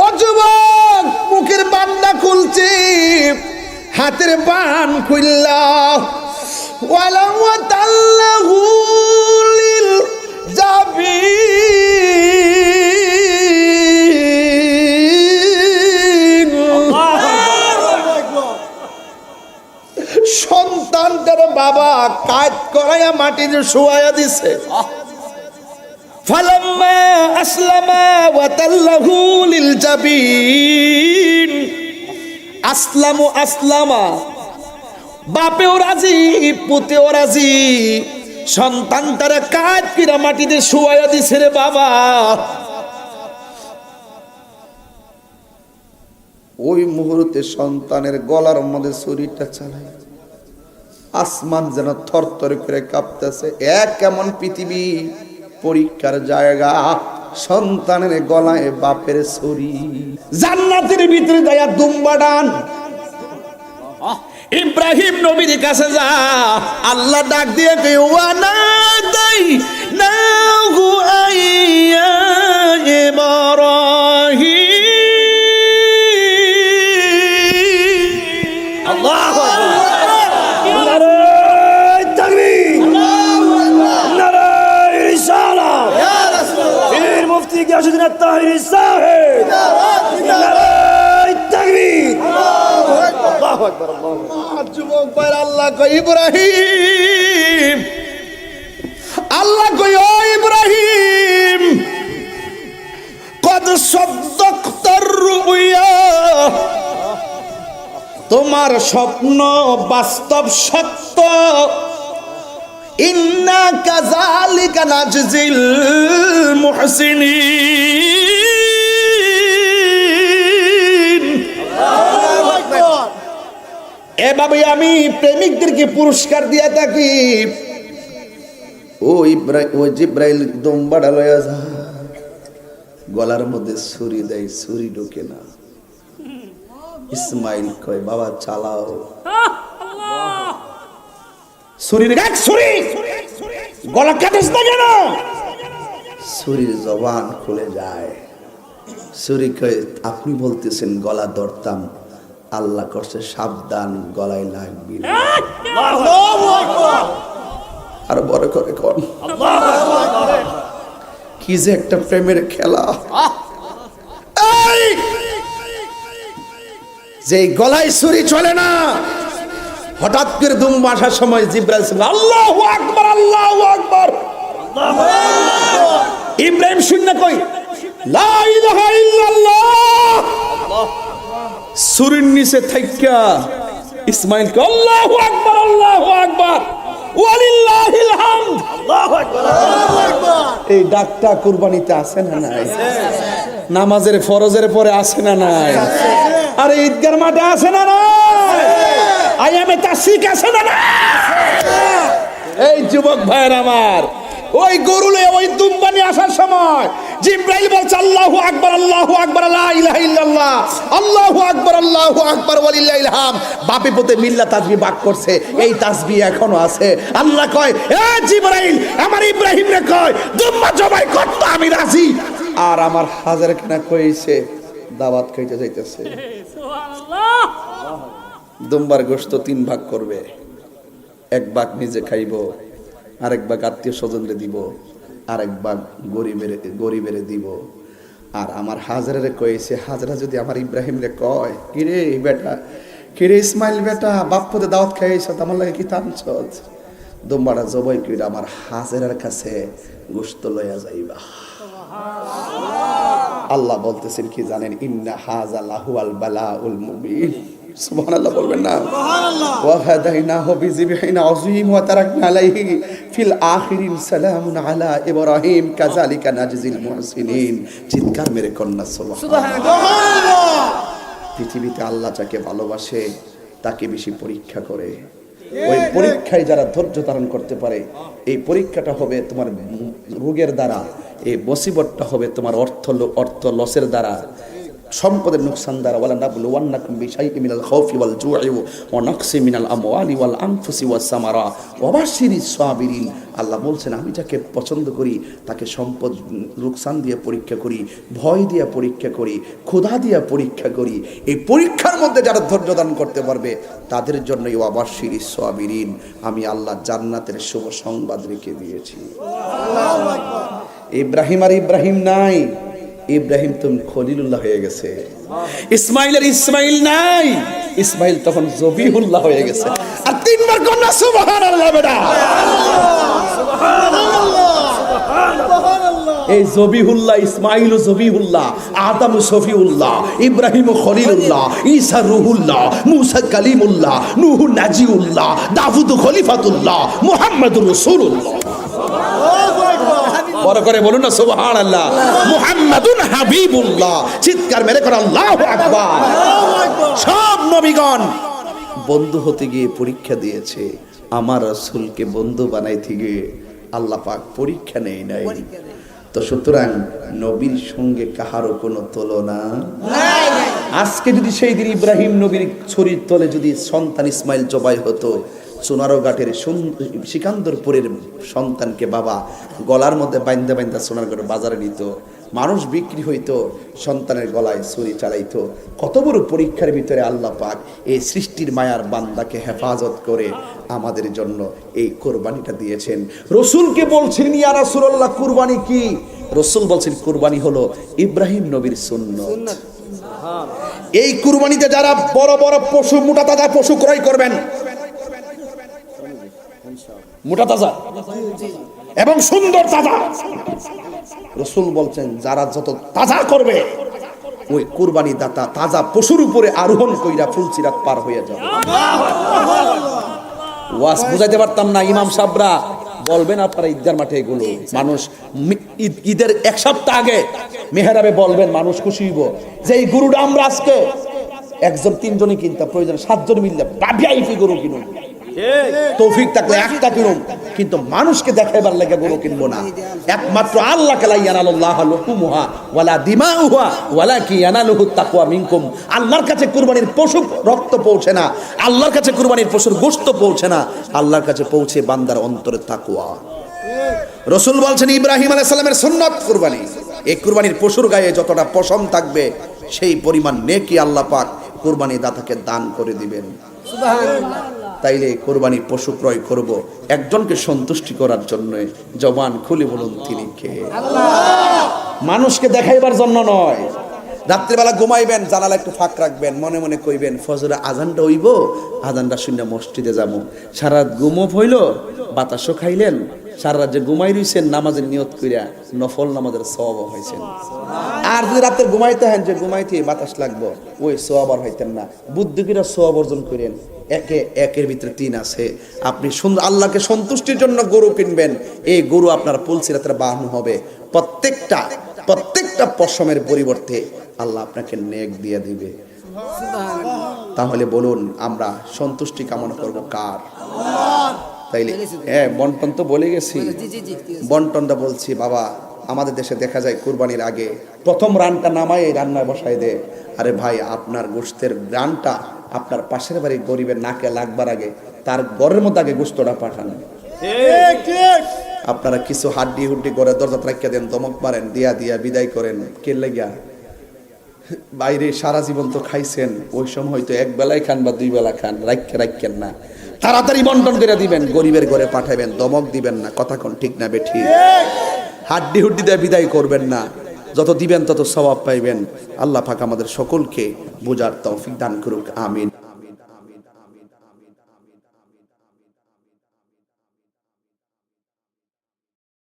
ও যুবক, মুখের বান্না খুলছি, হাতের বান খুললা, ওয়ালা ওয়াতাল্লাহু লিল জাবিন। সন্তানটার বাবা কাজ করাইয়া মাটিতে শুয়াইয়া দিছে। ফালাম্মা আসলামা ওয়াতাল্লাহু লিল জাবিন। আসলামা, বাপেও রাজি পুতেও রাজি, সন্তানটারে কাজ কিরা মাটিতে শুয়াইয়া দিছে রে বাবা। ওই মুহূর্তে সন্তানের গলার মধ্যে ছুরিটা চালায়, আসমান যেন থরথর করে কাঁপতেছে। এক কেমন পৃথিবী, পরীক্ষার জায়গা, সন্তানের গলায় বাপের ছুরি। জান্নাতের ভিতরে যায়া দুম্বা ডান, ইব্রাহিম নবীর কাছে যা, আল্লাহ ডাক দিয়ে ওয়ানা দাই না গু আইয়া ইব্রাহিম। আল্লাহু আকবার, নারায়ে তাকবীর, নারায়ে রিসালাত, ইয়া রাসূলুল্লাহ, পীর মুফতি গিয়াসউদ্দিন আত-তাহিরি সাহেব, নারায়ে তাকবীর, আল্লাহু আকবার, আল্লাহু আকবার, আল্লাহু আকবার। যুবক ভাই, আল্লাহ কই ইব্রাহিম, আল্লাহ কই ও ইব্রাহিম, কদ সাদ্দাকতার রুয়া তোমার স্বপ্ন বাস্তব সত্য, ইন্না কাযালিকা নাজজিল মুহসিনিন। এভাবে আমি প্রেমিকদেরকে পুরস্কার দিয়া থাকি। ও জিব্রাইল দম্বাটা লয়া যা, গলার মধ্যে ছুরি দেয়, ছুরি ঢোকে না। ইসমাইল কয় বাবা চালাও, ছুরি গলা কাটিস না কেন? ছুরির জবান খুলে যায়। ছুরি কয় আপনি বলতেছেন গলা ধরতাম, আল্লাহ করছে সাবধান, গলায় লাগবি না। আর বড় করে কর, কি যে একটা প্রেমের খেলা। যে গলায় ছুরি চলে না, হঠাৎ করে দুম্বা আসার সময় জিব্রাইল আল্লাহু আকবার, আল্লাহু আকবার। ইব্রাহিম শূন্য কই লা ইলাহা ইল্লাল্লাহ, ছুরির নিচে থাইকা ইসমাইল কে আল্লাহু আকবার, আল্লাহু আকবার, ওয়ালিল্লাহিল হামদ, আল্লাহু আকবার, আল্লাহু আকবার। এই ডাকটা কুরবানিতে আছে না নাই? নামাজের ফরজের পরে আছে না নাই? আরে ঈদগার মাঠে আছে না নাই? আয়ামে তাশরিক আছে না নাই? এই যুবক ভাইয়ের আমার, ওই গরুলে ওই দুম্বানি আসার সময় জিব্রাইল বলছে আল্লাহু আকবার, আল্লাহু আকবার, লা ইলাহা ইল্লাল্লাহ, আল্লাহু আকবার, আল্লাহু আকবার, ওয়ালিল্লাহিল হামদ। বাপে পুতে মিল্লা তাসবিহ বাক করছে, এই তাসবিহ এখনো আছে। আল্লাহ কয় এ জিব্রাইল আমার ইব্রাহিম রে কয় দুম্বা জবাই করতে আমি রাজি। আর আমার হাজার কেনা কইছে দাওয়াত খাইতে যাইতেছে। সুবহানাল্লাহ। দুম্বার গোশত 3 ভাগ করবে, 1 ভাগ নিজে খাইব, আরেক ভাগ আত্মীয় স্বজনরে দিব, আরেক ভাগ গরিবের দিব। আর আমার হাজারে কয়েছে, হাজরা যদি আমার ইব্রাহিম রে কয় কিরে বেটা, কিরে ইসমাইল বেটা, বাপ্পতে দাওয়াত খাইছ, আমার লাগে কি টানছ, দুম্বাটা জবাই করে আমার হাজারের কাছে গোশত লইয়া যাইবা। আল্লাহ বলতেছেন কি জানেন? ইন্না হাযা লাহুয়াল বালাউল মুবিন। সুবহানাল্লাহ বলবেন না? সুবহানাল্লাহ। ওয়া হাদাইনাহু বিযিবহিন আযীম ওয়া তারাকনা আলাইহি ফিল আখিরিন সালামুন আলা ইব্রাহিম কাযালিকা নাজজিল মুহসিনিন। চিৎকার মেরে কন্যা সুবহানাল্লাহ। পৃথিবীতে আল্লাহ যাকে ভালোবাসে তাকে বেশি পরীক্ষা করে। ওই পরীক্ষায় যারা ধৈর্য ধারণ করতে পারে, এই পরীক্ষাটা হবে তোমার রোগের দ্বারা, এই মুসিবতটা হবে তোমার অর্থ লসের দ্বারা, সম্পদের নুকসান দ্বারা। ওয়ালা নাবলুওয়ান্নাকুম বিশাইইন মিনাল খাউফি ওয়াল জু'i ওয়া নাকসি মিনাল আমওয়ালি ওয়াল আনফুসি ওয়াস সামারা ওয়া বাশশিরিস সাবিরিন। আল্লাহ বলছেন আমি যাকে পছন্দ করি তাকে সম্পদ নুকসান দিয়ে পরীক্ষা করি, ভয় দিয়ে পরীক্ষা করি, ক্ষুধা দিয়ে পরীক্ষা করি। এই পরীক্ষার মধ্যে যারা ধৈর্য ধারণ করতে পারবে তাদের জন্য ওয়া বাশশিরিস সাবিরিন আমি আল্লাহ জান্নাতের শুভ সংবাদ রেখে দিয়েছি। আল্লাহু আকবার। ইব্রাহিম আর ইব্রাহিম নাই, ইব্রাহিম তুমি খলিলুল্লাহ হয়ে গেছে। ইসমাইলের ইসমাইল নাই, ইসমাইল তখন জবিহুল্লাহ হয়ে গেছে। আর 3 বার কন্যা সুবহানাল্লাহ বেটা, এই জবিহুল্লাহ, ইসমাইল জবিহুল্লাহ, আদম শফিউল্লাহ, ইব্রাহিম খলিলুল্লাহ, ঈসা রুহুল্লাহ, মুসা কালিমুল্লাহ, নূহ নাজিউল্লাহ, দাউদ খলিফাতুল্লাহ, মুহাম্মদুর রাসূলুল্লাহ। বড় করে বলুন না সুবহানাল্লাহ। মুহাম্মাদুন হাবিবুল্লাহ। চিৎকার মেরে করে আল্লাহু আকবার। সব নবীগণ বন্ধু হতে গিয়ে পরীক্ষা দিয়েছে, আমার রাসূলকে বন্ধু বানাইতে গিয়ে আল্লাহ পাক পরীক্ষা নেই নাই। তো সুতরাং নবীর সঙ্গে কাহারও কোনো তুলনা নাই। আজকে যদি সেই দিন ইব্রাহিম নবীর ছুরির তলে যদি সন্তান ইসমাইল জবাই হতো, সোনারঘাটের সিকান্দরপুরের সন্তানকে বাবা গলার মধ্যে বাইন্দা বাইন্দা সোনারঘাটের বাজারে নিত, মানুষ বিক্রি হইতো, সন্তানের গলায় ছুরি চালাইতো। কত বড় পরীক্ষার ভিতরে আল্লাহ পাক এই সৃষ্টির মায়ার বান্দাকে হেফাজত করে আমাদের জন্য এই কোরবানিটা দিয়েছেন। রসুলকে বলছেন ইয়া রাসূলুল্লাহ কুরবানি কি? রসুল বলছেন কুরবানি হলো ইব্রাহিম নবীর সুন্নাত। এই কুরবানিতে যারা বড় বড় পশু, মোটা তাজা পশু ক্রয় করবেন, মোটা তাজা এবং সুন্দর তাজা, রসুল বলছেন যারা যত তাজা করবে ওই কুরবানি দাতা তাজা পশুর উপরে আরোহণ কইরা ফুলসিরাত পার হয়ে যাবে। ওয়াজ বুঝাইতে পারতাম না, ইমাম সাহেবরা বলবেন আপনারা ঈদগার মাঠে এগুলো মানুষ ঈদের এক সপ্তাহ আগে মেহরাবে বলবেন, মানুষ খুশি হইব যে এই গরুটা আমরা আজকে একজন তিনজনই কিনতাম, প্রয়োজন 7 জন মিললে ভিআইপি গরু কিনুন, তৌফিক থাকলে একটা কিনুন, কিন্তু মানুষকে দেখাইবার লাগে গরু কিনবো না। একমাত্র আল্লাহকে লা ইয়ানালুল্লাহু লুহুমুহা ওয়ালা দিমাউহা ওয়ালাকিন ইয়ানালুহুত তাকওয়া মিনকুম। আল্লাহর কাছে কুরবানির পশুর রক্ত পৌঁছে না, আল্লাহর কাছে কুরবানির পশুর গোশত পৌঁছে না, আল্লাহর কাছে পৌঁছে বান্দার অন্তরের তাকওয়া। রাসূল বলছেন ইব্রাহিম আলাইহিস সালামের সুন্নাত কুরবানি, এই কুরবানির পশুর গায়ে যতটা পশম থাকবে সেই পরিমাণ নেকি আল্লাহ পাক কুরবানি দাতাকে দান করে দিবেন। সুবহানাল্লাহ। তাইলে কোরবানি পশু ক্রয় করব একজনকে সন্তুষ্টি করার জন্য। জবান খুলে বলুন তিনি কে? আল্লাহ। মানুষকে দেখাইবার জন্য নয়। রাত্রিবেলা ঘুমাইবেন, জানালা একটু ফাঁক রাখবেন, মনে মনে কইবেন ফজরে আজানটা হইব, আজানটা শুনে মসজিদে যাবো। সারা রাত ঘুমও হইল, বাতাসও খাইলেন, সারা রাত যে ঘুমাই রইছেন নামাজের নিয়ত কইরা নফল নামাজের সওয়াব হইছেন। আর যদি রাতে ঘুমাইতে হেন যে ঘুমাইতে বাতাস লাগবো, ওই সওয়াব আর হইতেন না। বুদ্ধি করে সওয়াব অর্জন করেন। একের ভিতরে 3 আছে। আপনি সুন্দর আল্লাহকে সন্তুষ্টির জন্য গরু কিনবেন, এই গরু আপনার পুলসিরাতের বাহন হবে। প্রত্যেকটা পশমের পরিবর্তে আল্লাহ আপনাকে নেক দিয়ে দিবে। তাহলে বলুন আমরা সন্তুষ্টি কামনা করব কার? তাইলে বন্টন তো বলে গেছি, বন্টনটা বলছি। বাবা, আমাদের দেশে দেখা যায় কুরবানির আগে প্রথম রানটা নামায় রান্নায় বসায় দেয়। আরে ভাই, আপনার গোশতের রানটা আপনার পাশের বাড়ির গরিবের নাকে লাগবার আগে তার ঘরের মধ্যে আগে গোশতটা পাঠান। আপনারা কিছু হাড্ডি হুড্ডি করে দরজা রাখিয়া দেন, দমক মারেন, দিয়া বিদায় করেন। কে লাগিয়া? বাইরে সারা জীবন তো খাইছেন, ওই সময় হয়তো 1 বেলায় খান বা 2 বেলা খান, রাখেন না। তাড়াতাড়ি বন্টন করে দিবেন, গরিবের ঘরে পাঠাবেন, দমক দিবেন না। কথা কোন ঠিক না বেঠিক? হাড্ডি হুড্ডি দিয়ে বিদায় করবেন না। যত দিবেন তত সওয়াব পাইবেন। আল্লাহ পাক আমাদের সকলকে বোঝার তৌফিক দান করুক, আমিন।